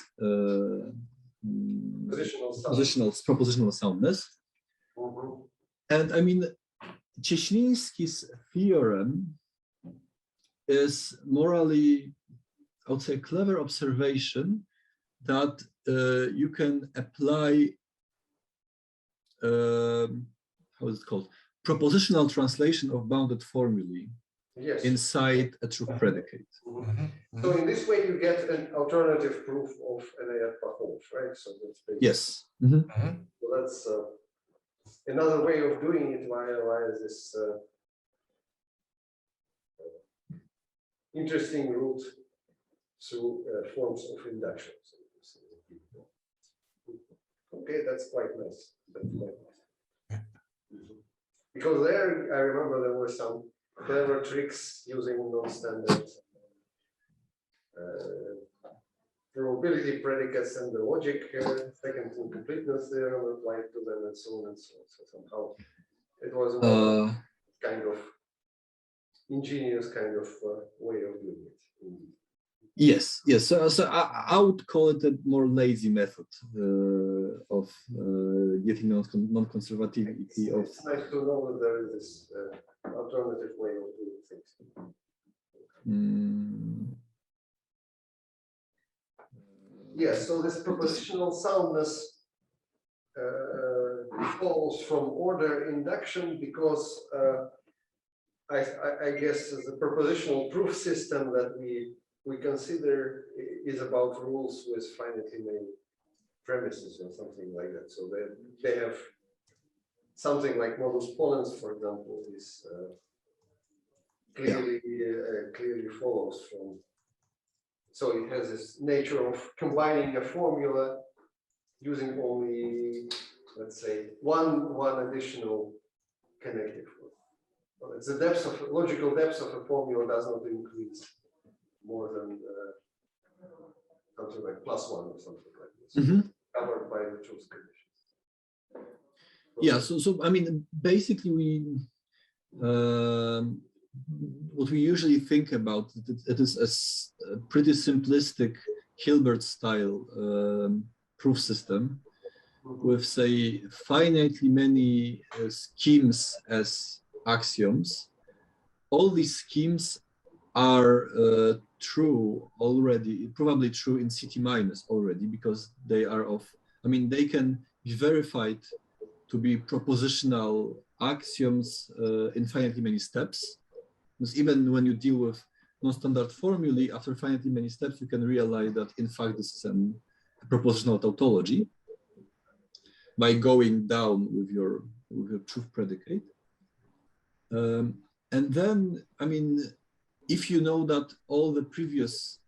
propositional soundness. And I mean, Cieśliński's theorem is morally, I would say, a clever observation that you can apply, how is it called? Propositional translation of bounded formulae inside a true predicate. So in this way, you get an alternative proof of Enayat Pahom, right? So that's basically, yes. So that's another way of doing it via this interesting route through forms of induction. Okay, that's quite nice. That's quite nice. Because there, I remember there were some clever tricks using non-standard probability predicates and the logic second incompleteness theorem applied to them, and so on and so on. So somehow it was a kind of ingenious kind of way of doing it. Yes, yes. So I would call it a more lazy method of getting non-conservativity of. It's nice to know that there is this alternative way of doing things. Yes, so this propositional soundness falls from order induction because I guess the propositional proof system that we consider is about rules with finitely many premises or something like that. So they have something like modus ponens, for example, is clearly follows from. So it has this nature of combining a formula using only, let's say, one additional connective word. It's the depth of logical depth of a formula does not increase more than something like +1 or something like this, covered by the truth conditions. Yeah. So I mean, basically, what we usually think about it is a pretty simplistic Hilbert-style proof system with, say, finitely many schemes as axioms. All these schemes are true already, probably true in CT minus already, because they are of, I mean, they can be verified to be propositional axioms in finitely many steps. Because even when you deal with non-standard formulae, after finitely many steps, you can realize that in fact this is a propositional tautology by going down with your truth predicate. And then, I mean, if you know that all the previous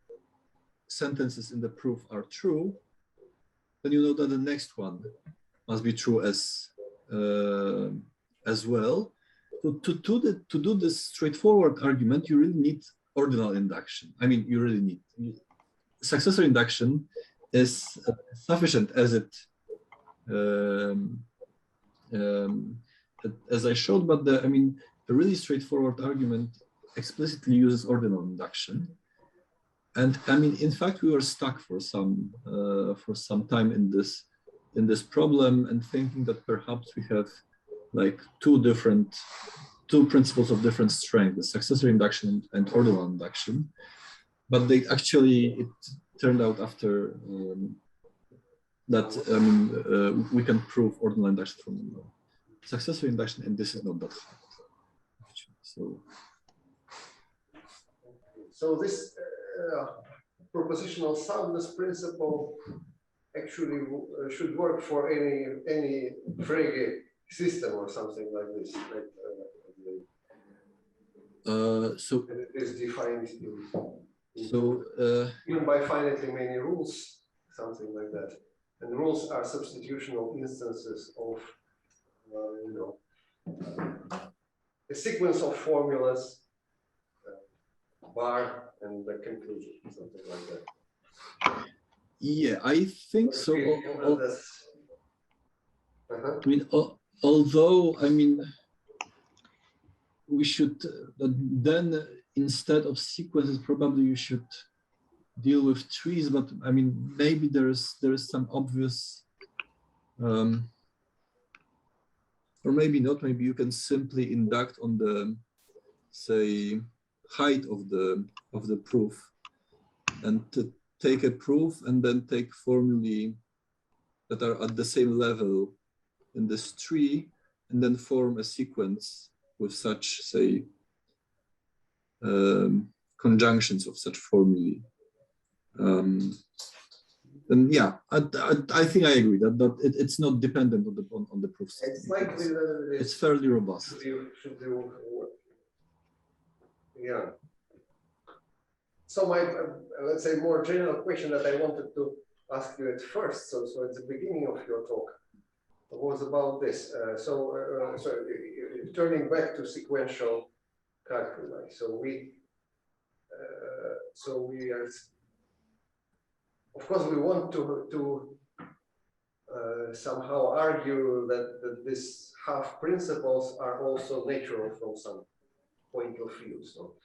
sentences in the proof are true, then you know that the next one must be true as well. So to do this straightforward argument, you really need ordinal induction. I mean, you really need successor induction is sufficient as it as I showed, but the really straightforward argument explicitly uses ordinal induction. And I mean, in fact, we were stuck for some time in this problem and thinking that perhaps we have like two principles of different strength, the successor induction and ordinal induction. But they actually, it turned out after that, we can prove ordinal induction from successor induction, and this is not that hard. So this propositional soundness principle actually should work for any Frege system or something like this. So it is defined so even by finitely many rules, something like that. And rules are substitutional instances of a sequence of formulas, bar, and the conclusion, something like that. Yeah, I think so. I mean, although we should then instead of sequences, probably you should deal with trees. But I mean, maybe there is some obvious, or maybe not. Maybe you can simply induct on the, say, height of the proof, and to take a proof and then take formulae that are at the same level in this tree, and then form a sequence with such, say, conjunctions of such formulae. Then yeah, I think I agree that it's not dependent on the proof system. It's likely that it's fairly robust. Should do yeah. So my let's say more general question that I wanted to ask you at first, so at the beginning of your talk, was about this. So turning back to sequential calculi. So we are, of course, we want to somehow argue that these half principles are also natural from some point of view. So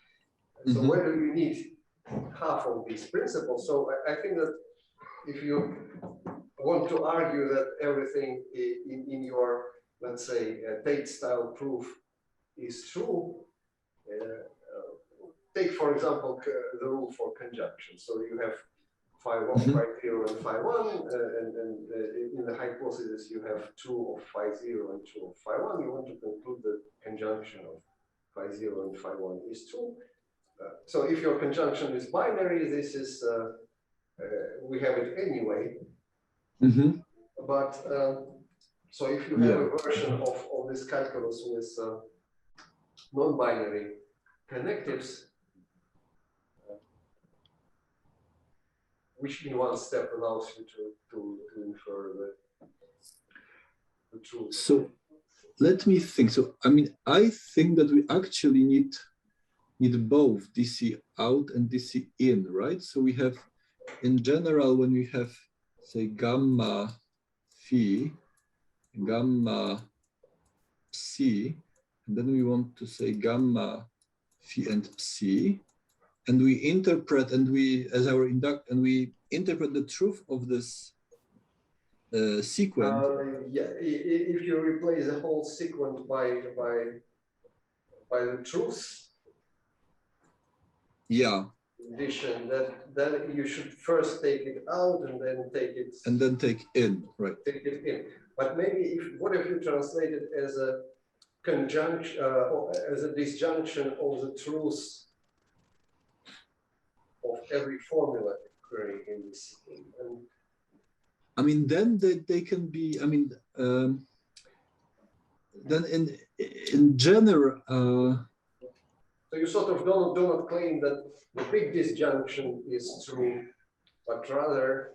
where do you need half of these principles? So I think that if you want to argue that everything in your, let's say, Tate style proof is true, take, for example, the rule for conjunction. So you have phi 1, phi 0, and phi 1, and in the hypothesis you have true of phi 0 and true of phi 1. You want to conclude that conjunction of phi 0 and phi 1 is true. So if your conjunction is binary, this is, we have it anyway. But so if you have a version of this calculus with non-binary connectives, which in one step allows you to infer the truth. So let me think. So I mean, I think that we actually need both DC out and DC in, right? So we have, in general, when we have, say, gamma phi, gamma psi, and then we want to say gamma phi and psi, and we interpret and we, as our induct, and we interpret the truth of this sequence. Yeah, if you replace the whole sequence by the truth. Yeah. Addition, then you should first take it out and then take it. And then take in, right? Take it in. But maybe what if you translate it as a conjunction, or as a disjunction of the truth of every formula occurring in this sequence? And I mean, then they can be. I mean, then in general. So you sort of do not claim that the big disjunction is true but rather,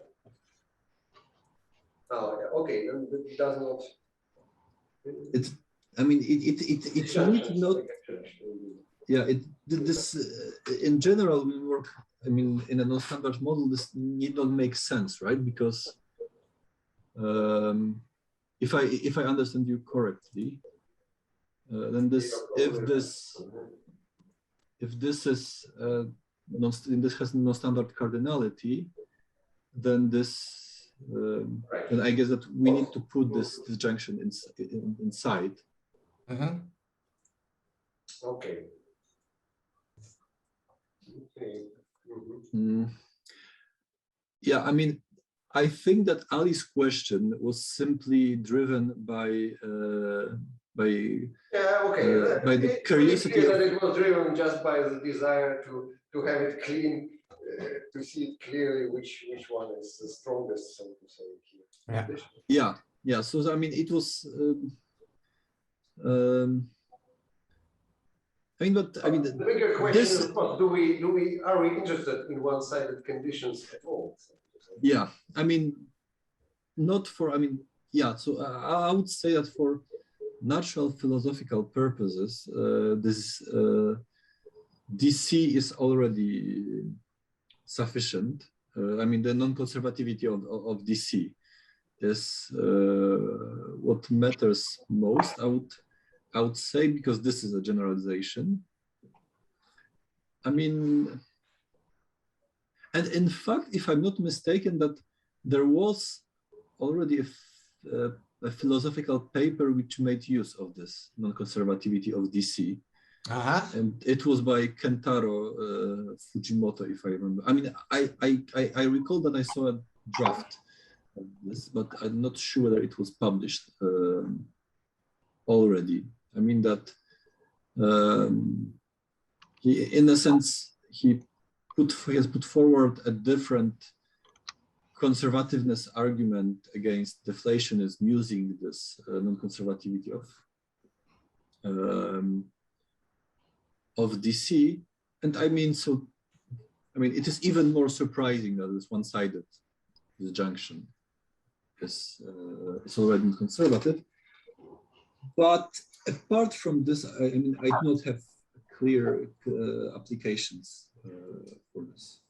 oh, yeah, okay, then it does not. It's, I mean, it need not, yeah, this in general we work, I mean, in a non-standard model, this need not make sense, right? Because if I understand you correctly, then this if this is this has non-standard cardinality, then this then I guess that we need to put this disjunction inside. Mm-hmm. Okay. Okay. Yeah, I mean, I think that Ali's question was simply driven by Yeah, okay. by the curiosity that it was driven just by the desire to have it clean, to see clearly which one is the strongest, so to say. Here. Yeah. So I mean, it was. I mean, but I mean, the bigger question is, of course, are we interested in one-sided conditions at all? Yeah, I mean, not for. I mean, yeah. So I would say that for natural philosophical purposes, this DC is already sufficient. I mean, the non-conservativity of DC is what matters most. I would say, because this is a generalization. I mean, and in fact, if I'm not mistaken, that there was already a philosophical paper which made use of this non-conservativity of DC. And it was by Kentaro Fujimoto, if I remember. I mean, I recall that I saw a draft of this, but I'm not sure whether it was published already. I mean that he, in a sense, he has put forward a different conservativeness argument against deflationism using this non-conservativity of DC. And I mean, so, I mean, it is even more surprising that it's one-sided, this junction, because it's already conservative. But apart from this, I mean, I do not have clear applications for this.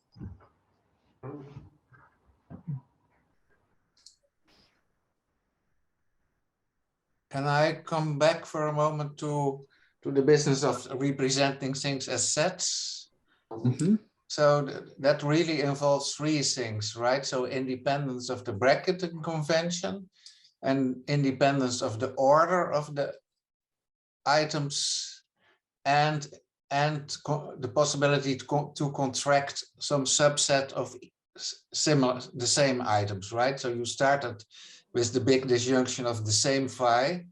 Can I come back for a moment to the business of representing things as sets? Mm-hmm. So that really involves three things, right? So independence of the bracketing convention, and independence of the order of the items, and the possibility to contract some subset of the same items, right? So you started with the big disjunction of the same phi,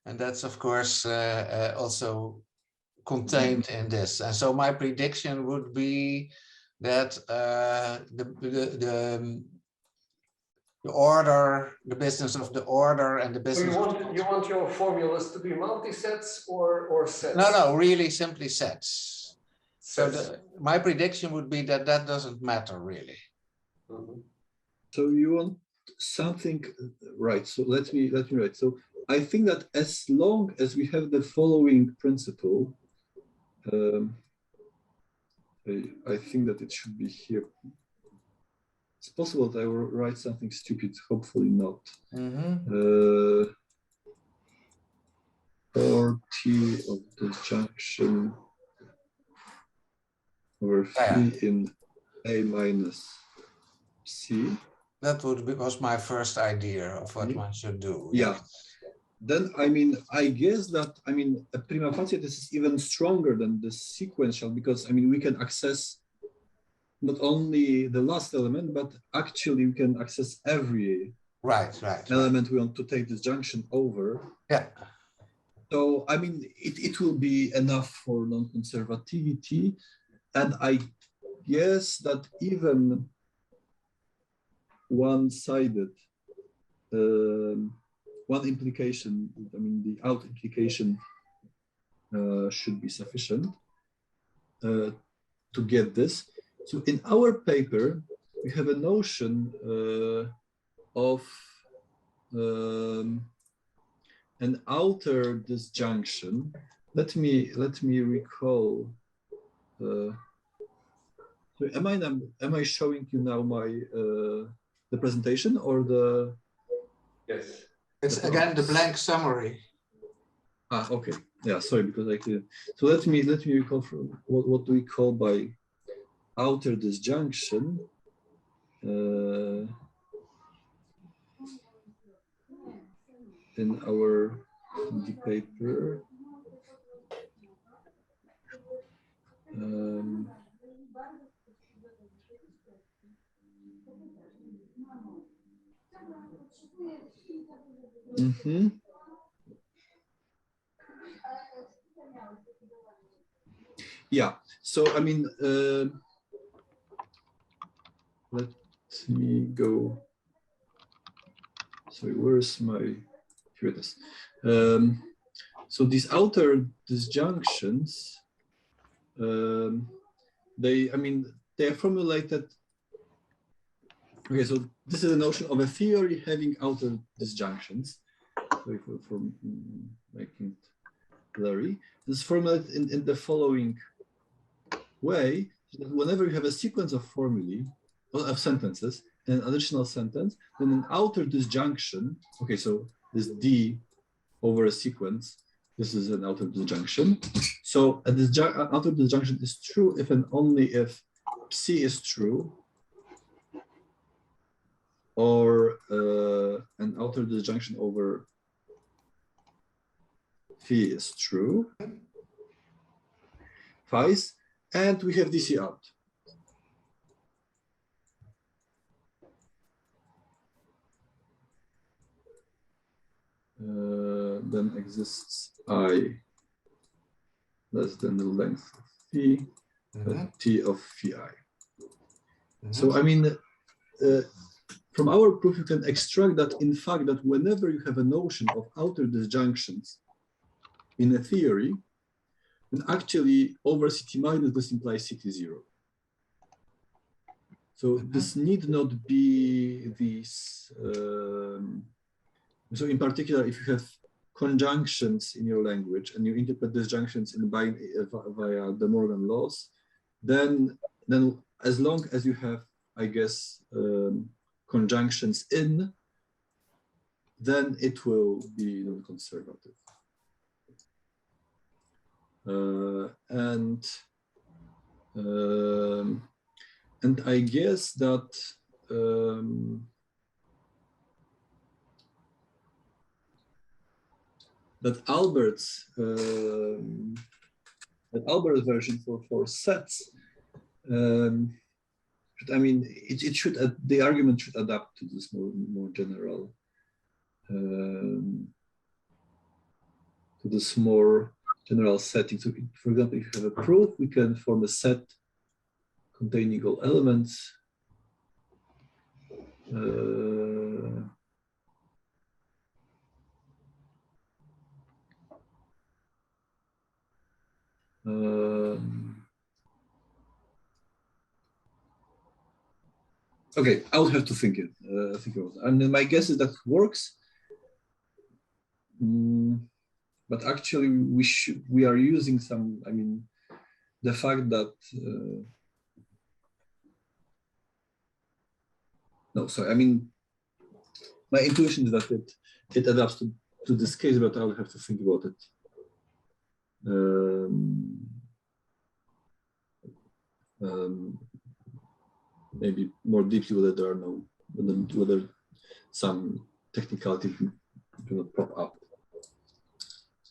and that's of course also contained in this. And so my prediction would be that the order, the business of the order, and the business. So you want your formulas to be multi-sets or sets? No, really simply sets. So my prediction would be that that doesn't matter really. Mm-hmm. So you want something, right? So let me write. So I think that as long as we have the following principle, I think that it should be here. It's possible that I will write something stupid, hopefully not. Mm-hmm. Or T of disjunction over phi in A minus C. That was my first idea of what one should do. Yeah. Then, I mean, I guess that, I mean, a prima facie, this is even stronger than the sequential, because, I mean, we can access not only the last element, but actually we can access every element we want to take disjunction over. Yeah. So, I mean, it will be enough for non-conservativity. And I guess that even one-sided, one implication, I mean, the out implication should be sufficient to get this. So in our paper, we have a notion of an outer disjunction. Let me recall. So am I showing you now my the presentation or the? Yes. It's again the blank summary. Ah, okay. Yeah, sorry, because I couldn't. So let me recall from what do we call by outer disjunction? In our paper. Yeah, so I mean, let me go. Sorry, where's my, here it is. So these outer disjunctions, they are formulated. Okay, so this is a notion of a theory having outer disjunctions. Sorry for making it blurry. This is formulated in the following way: that whenever you have a sequence of formulae, of sentences, and an additional sentence, then an outer disjunction. Okay, so this D over a sequence, this is an outer disjunction. So an outer disjunction is true if and only if psi is true, or an outer disjunction over phi is true, vice, and we have DC out. Then exists I less than the length of phi, T of phi. So I mean, from our proof, you can extract that in fact that whenever you have a notion of outer disjunctions in a theory, then actually over Ct minus this implies Ct0. So this need not be these. So in particular, if you have conjunctions in your language and you interpret disjunctions in via De Morgan laws, then as long as you have, I guess, conjunctions in, then it will be non-conservative. And I guess that that Albert's version for sets, I mean, it should, the argument should adapt to this more general, to this more general setting. So, for example, if you have a proof, we can form a set containing all elements. Okay, I would have to think about it. And my guess is that it works, but actually we are using some. I mean, the fact that no, sorry. I mean, my intuition is that it adapts to this case, but I'll have to think about it. Maybe more deeply whether whether some technicality do not pop up.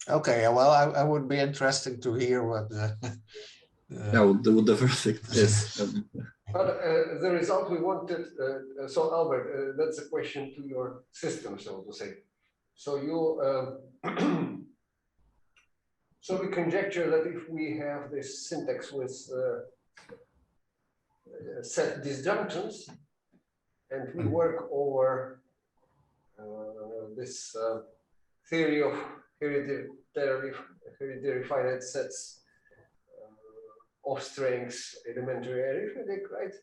Okay, well, I would be interested to hear what what the verdict is. But the result we wanted, so Albert, that's a question to your system, so to say. So you, so we conjecture that if we have this syntax with set disjunctions, and we work over this theory of hereditary finite sets of strings, elementary arithmetic, right?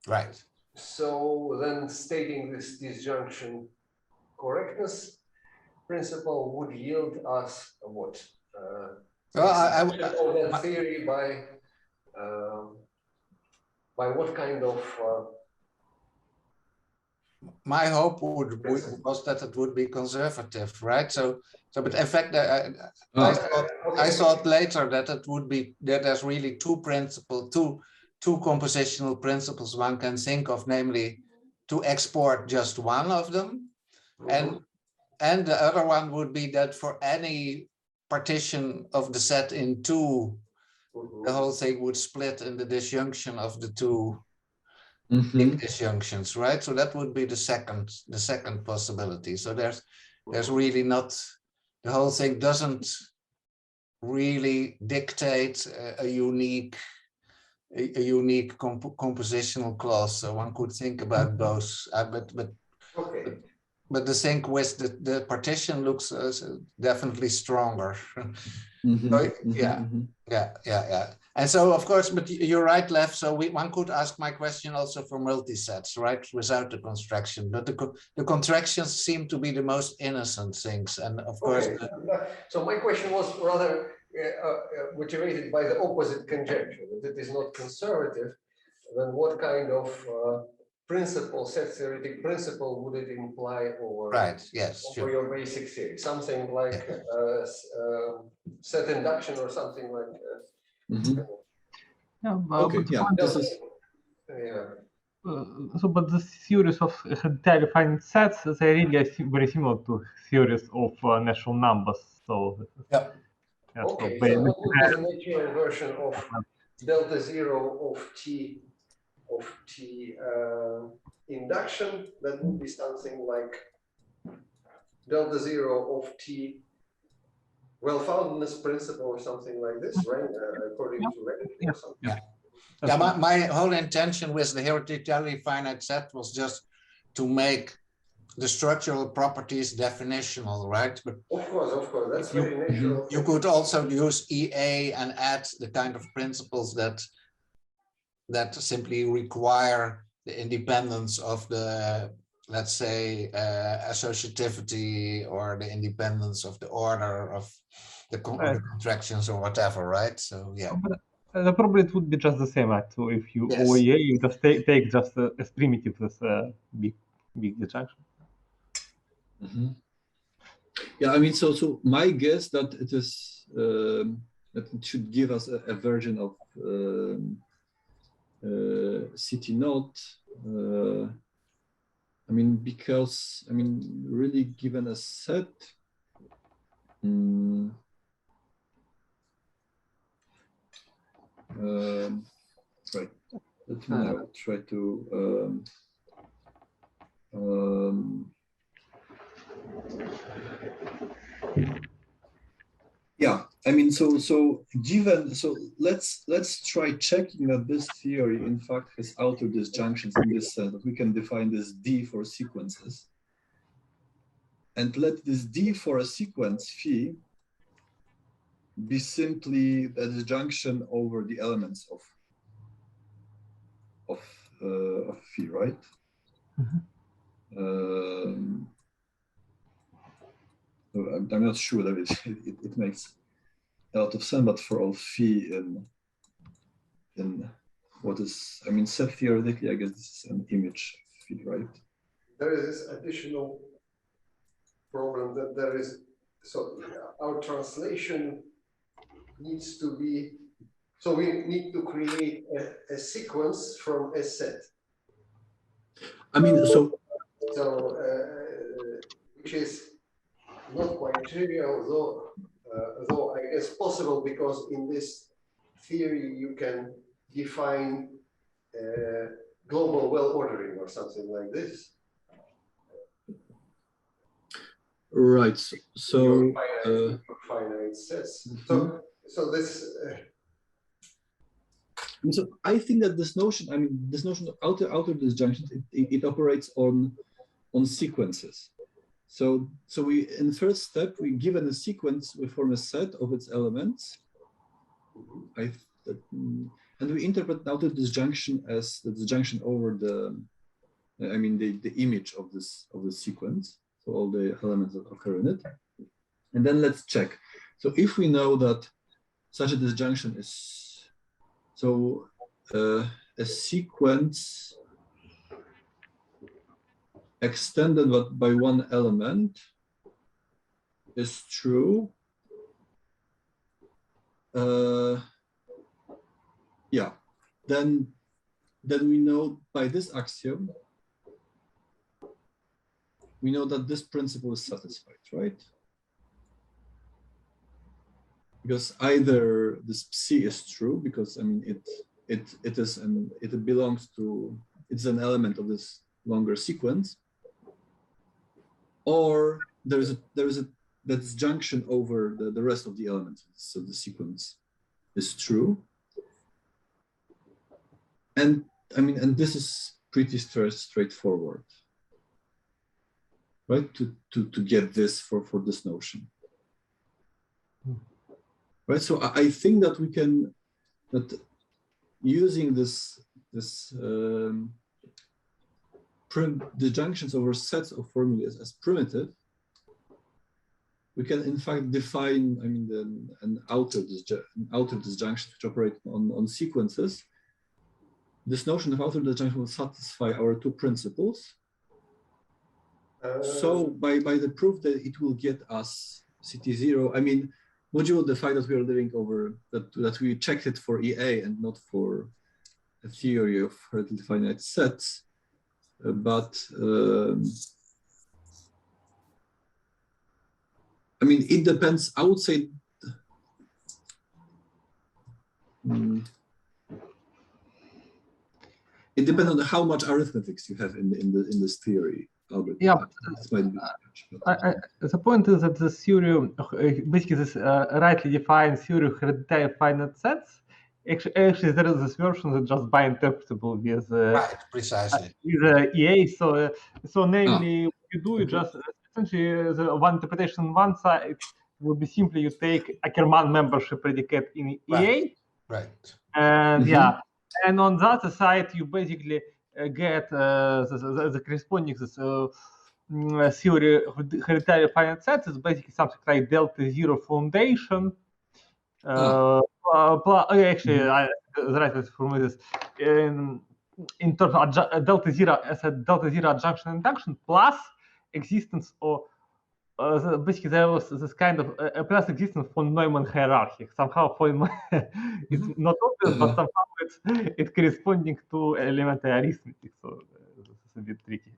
Right. So then stating this disjunction correctness principle would yield us what? Well, of that theory by what kind of my hope was that it would be conservative, right? So but in fact, I thought later that it would be that there's really two compositional principles one can think of, namely to export just one of them, and the other one would be that for any partition of the set in two, the whole thing would split in the disjunction of the two big disjunctions, right? So that would be the second possibility. So there's really not, the whole thing doesn't really dictate a unique compositional clause. So one could think about both, but the thing with the partition looks definitely stronger. Yeah. And so, of course, but you're right, Lev. So one could ask my question also for multisets, right, without the construction. But the contractions seem to be the most innocent things, and of course. So my question was rather motivated by the opposite conjecture. That it is not conservative. Then what kind of principle, set theoretic principle, would it imply over, over your basic theory? Something like set induction or something like that. But the theories of hereditary finite sets, they really are very similar to theories of natural numbers. So okay, so what would be the natural version of delta zero of T induction? That would be something like delta zero of T well-foundedness principle or something like this, right? According to Reddit or something. Yeah, my whole intention with the hereditary finite set was just to make the structural properties definitional, right? But of course, that's very natural. You could also use EA and add the kind of principles that simply require the independence of the, let's say, associativity, or the independence of the order of the contractions or whatever, right? So yeah. Probably it would be just the same, right? So if you OEA, you just take just as primitive as big disjunction. Yeah, I mean, so my guess that it is that it should give us a version of CT naught. I mean, because really given a set. Right. Let me now try to. Yeah, I mean, so let's try checking that this theory in fact has outer disjunctions in this sense that we can define this D for sequences, and let this D for a sequence phi be simply the disjunction over the elements of phi, right? I'm not sure that it makes a lot of sense, but for all phi in what is, I mean, set theoretically, I guess this is an image phi, right? There is this additional problem that there is, so our translation needs to be, so we need to create a sequence from a set. I mean, so which is not quite trivial, though I guess possible, because in this theory you can define global well ordering or something like this. Right. So finite sets. So this. So I think that this notion, this notion of outer disjunctions, it operates on sequences. So we, in the first step, we given a sequence, we form a set of its elements, and we interpret outer disjunction as the disjunction over the I mean the image of this sequence, so all the elements that occur in it. And then let's check. So if we know that such a disjunction is a sequence extended by one element is true. Yeah, then we know by this axiom, we know that this principle is satisfied, right? Because either this psi is true, because I mean it belongs to, it's an element of this longer sequence, or there is a disjunction over the rest of the elements, so the sequence is true. And I mean, and this is pretty straightforward, right? To get this for this notion, right? So I think that we can, that using this disjunctions over sets of formulas as primitive, we can in fact define, I mean, an outer disjunction which operate on sequences. This notion of outer disjunction will satisfy our two principles. So by the proof that it will get us CT0, I mean, modulo the fact that we are living over, that we checked it for EA and not for a theory of relatively finite sets, but I mean, it depends, I would say, it depends on how much arithmetics you have in this theory, Albert. Yeah, but the point is that this theory, basically this rightly defined theory of hereditary finite sets, actually there is this version that just by interpretable with Right, precisely. with EA. So namely, what you do, you just essentially the one interpretation on one side would be simply you take Ackermann membership predicate in EA, right, and yeah, and on the other side you basically get the corresponding theory of hereditary finite sets is basically something like delta zero foundation. Actually, the right way to formulate this in terms of delta zero as a delta zero adjunction induction plus existence of basically there was this kind of plus existence von Neumann hierarchy. Somehow von it's not obvious, but somehow it's corresponding to elementary arithmetic. So this is a bit tricky.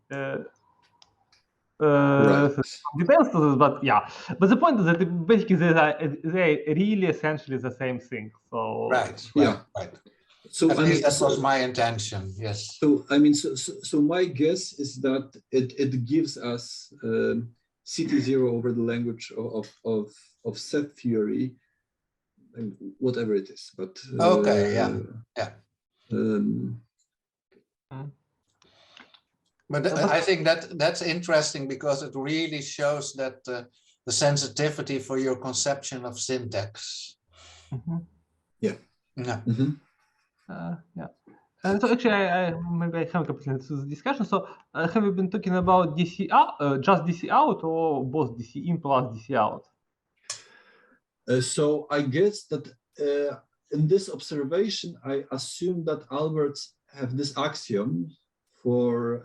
Details to this, but yeah. But the point is that basically they really essentially the same thing. So right. So at least that was my intention. Yes. So I mean, so my guess is that it gives us CT0 over the language of set theory, and whatever it is. But okay, yeah. But I think that's interesting because it really shows that the sensitivity for your conception of syntax. Yeah. So actually, maybe I haven't completed this discussion. So have you been talking about DC out, just DC out, or both DC in plus DC out? So I guess that in this observation, I assume that Alberts have this axiom for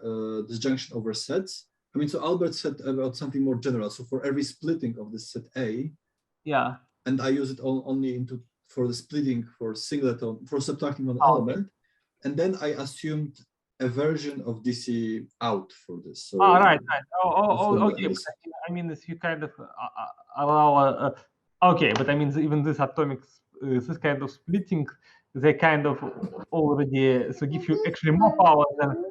disjunction over sets. I mean, so Albert said about something more general. So for every splitting of the set A, yeah, and I use it only for the splitting for singleton, for subtracting one element, and then I assumed a version of DC out for this. So right. Okay. But I mean, this you kind of allow. Okay, but I mean, even this atomic, this kind of splitting, they kind of already give you actually more power than.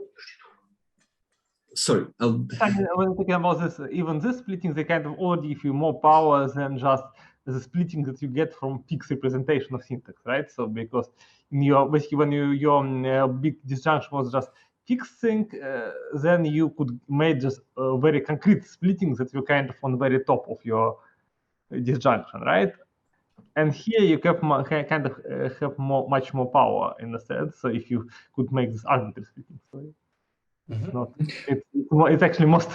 Sorry, I mean, when I'm talking about this, even this splitting, they kind of already give you more power than just the splitting that you get from fixed representation of syntax, right? So because in your basically when your big disjunction was just fixed thing, then you could make just a very concrete splitting that you kind of on the very top of your disjunction, right? And here you have kind of have much more power in a sense. So if you could make this arbitrary splitting, Mhm. It's actually most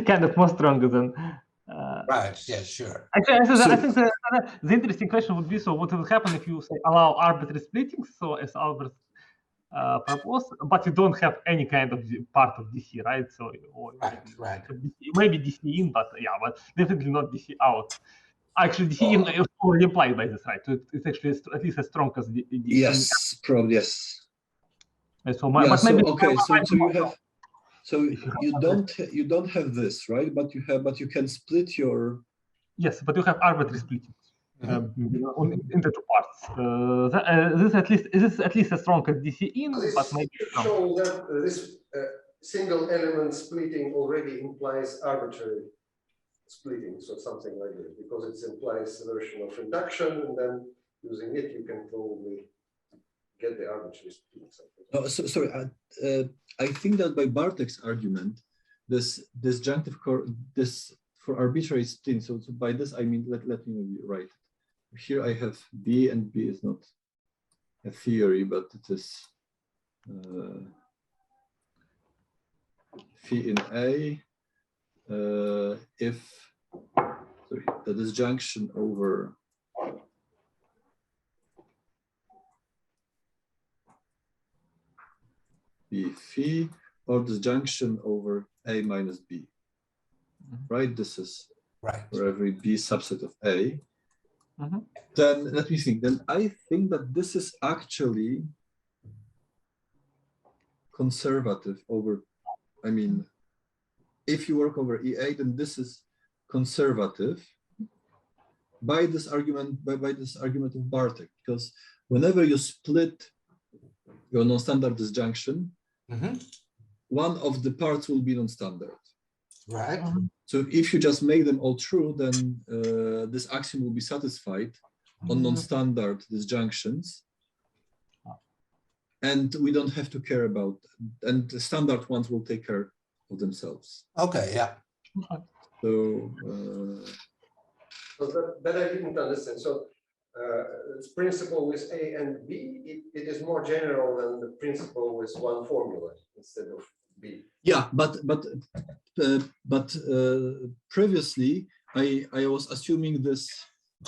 kind of more stronger than. Right. Yeah. Sure. Actually, So- I think the interesting question would be: so what will happen if you say allow arbitrary splitting? So as Albert proposed, but you don't have any kind of part of DC, right? So or Right. maybe DC in, but yeah, but definitely not DC out. Actually, DC in is already implied by this, right? So it's actually at least as strong as the. Yes, probably yes. So, Yeah, but maybe okay, so you have, so If you have you don't have this, right? But you can split your, yes, but you have arbitrary splitting Mhm. into two parts. This at least as strong as DC in, This but maybe show that this single element splitting already implies arbitrary splitting, so something like this, because it implies a version of induction, and then using it, you can probably get the arbitrary split. oh, sorry, I think that by Bartek's argument, this disjunctive this for arbitrary splitting. So by this I mean, let me maybe write. Here I have B, and B is not a theory, but it is phi in A. If sorry, the disjunction over B phi or disjunction over A minus B, right? This is Right. for every B subset of A. Mhm. Then let me think. Then I think that this is actually conservative over, I mean, if you work over EA, then this is conservative by this argument, by this argument of Bartek, because whenever you split your non-standard disjunction, Mhm. one of the parts will be non-standard. Right. So if you just make them all true, then this axiom will be satisfied on non-standard disjunctions. And we don't have to care about, and the standard ones will take care of themselves. Okay. Yeah. So, So that I didn't understand. So this principle with A and B, it is more general than the principle with one formula instead of B. yeah, but previously I was assuming this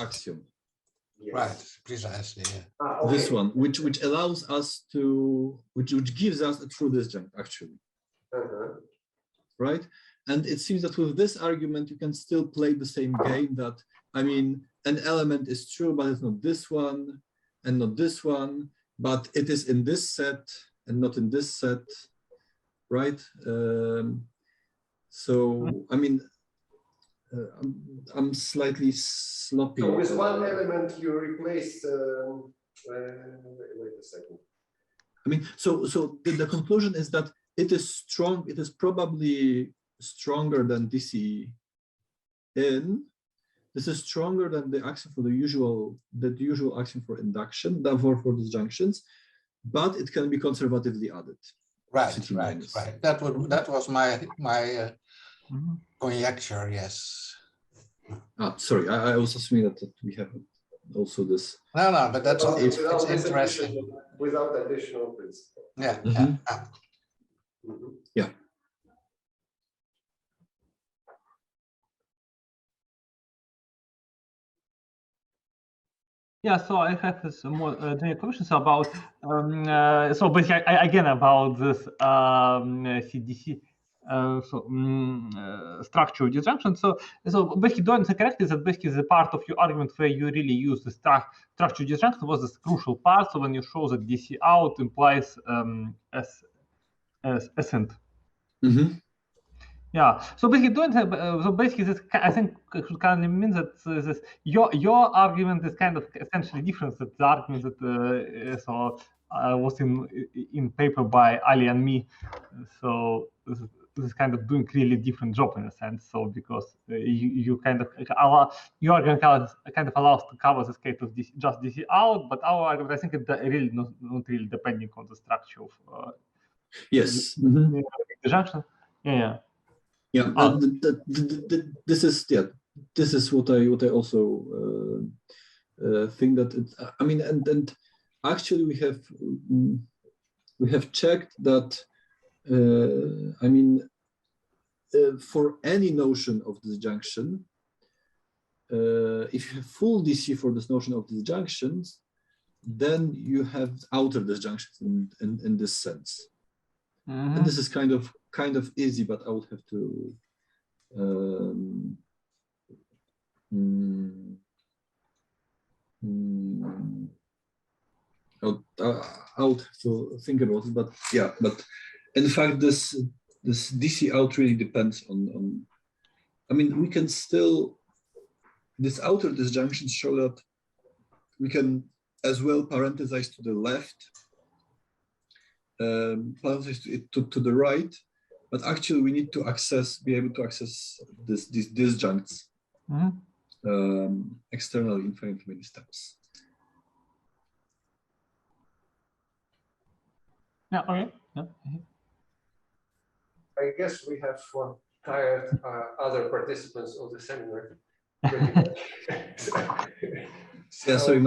axiom, Yes. Right. Precisely. Yeah. Okay. this one, which allows us to, which gives us a true disjunct actually, right? And it seems that with this argument you can still play the same game. That I mean, an element is true, but it's not this one and not this one, but it is in this set and not in this set, right? So I mean, I'm slightly sloppy. So with one element you replace. Wait a second. I mean, so the conclusion is that it is strong. It is probably stronger than DC in. This is stronger than the axiom for the usual axiom for induction, therefore for disjunctions, but it can be conservatively added. Right. CT Right. minus. Right. That was my conjecture. Yes. Sorry, I was assuming that we have also this. No. But that's all. It's this interesting. without additional principle. Yeah. Mhm. Yeah. Mhm. Yeah. Yeah, so I have some more general questions about so basically again about this CDC structure disjunction. So basically, don't say correctly that basically the part of your argument where you really use the structure disjunction was this crucial part. So when you show that DC out implies as ascent. Mm-hmm. Yeah. So basically, don't have. So basically, this I think should kind of mean that this your argument is kind of essentially different than the argument that was in paper by Ali and me. So this is kind of doing really different job in a sense. So because you kind of allow your argument kind of allows to cover this case of just DC out, but our argument I think it really not really depending on the structure of yes. Mm-hmm. the junction. Yeah. Yeah, this is what I also think that it, I mean, and actually we have checked that I mean, for any notion of disjunction, if you have full DC for this notion of disjunctions, then you have outer disjunctions in this sense. And this is kind of easy, but I would have to I would have to think about it, but yeah, but in fact, this DC out really depends on I mean, we can still, this outer disjunctions show that we can as well parenthesize to the left, parenthesize to the right, but actually we need to be able to access these disjuncts externally in finite many steps. Yeah, okay. Yeah. I guess we have tired other participants of the seminar. Yeah, sorry,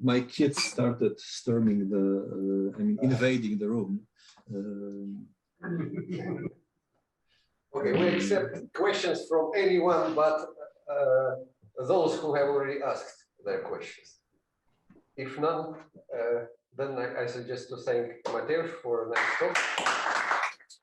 my kids started storming invading the room. Okay, we accept questions from anyone but those who have already asked their questions. If none, then I suggest to thank Mateusz for a nice talk.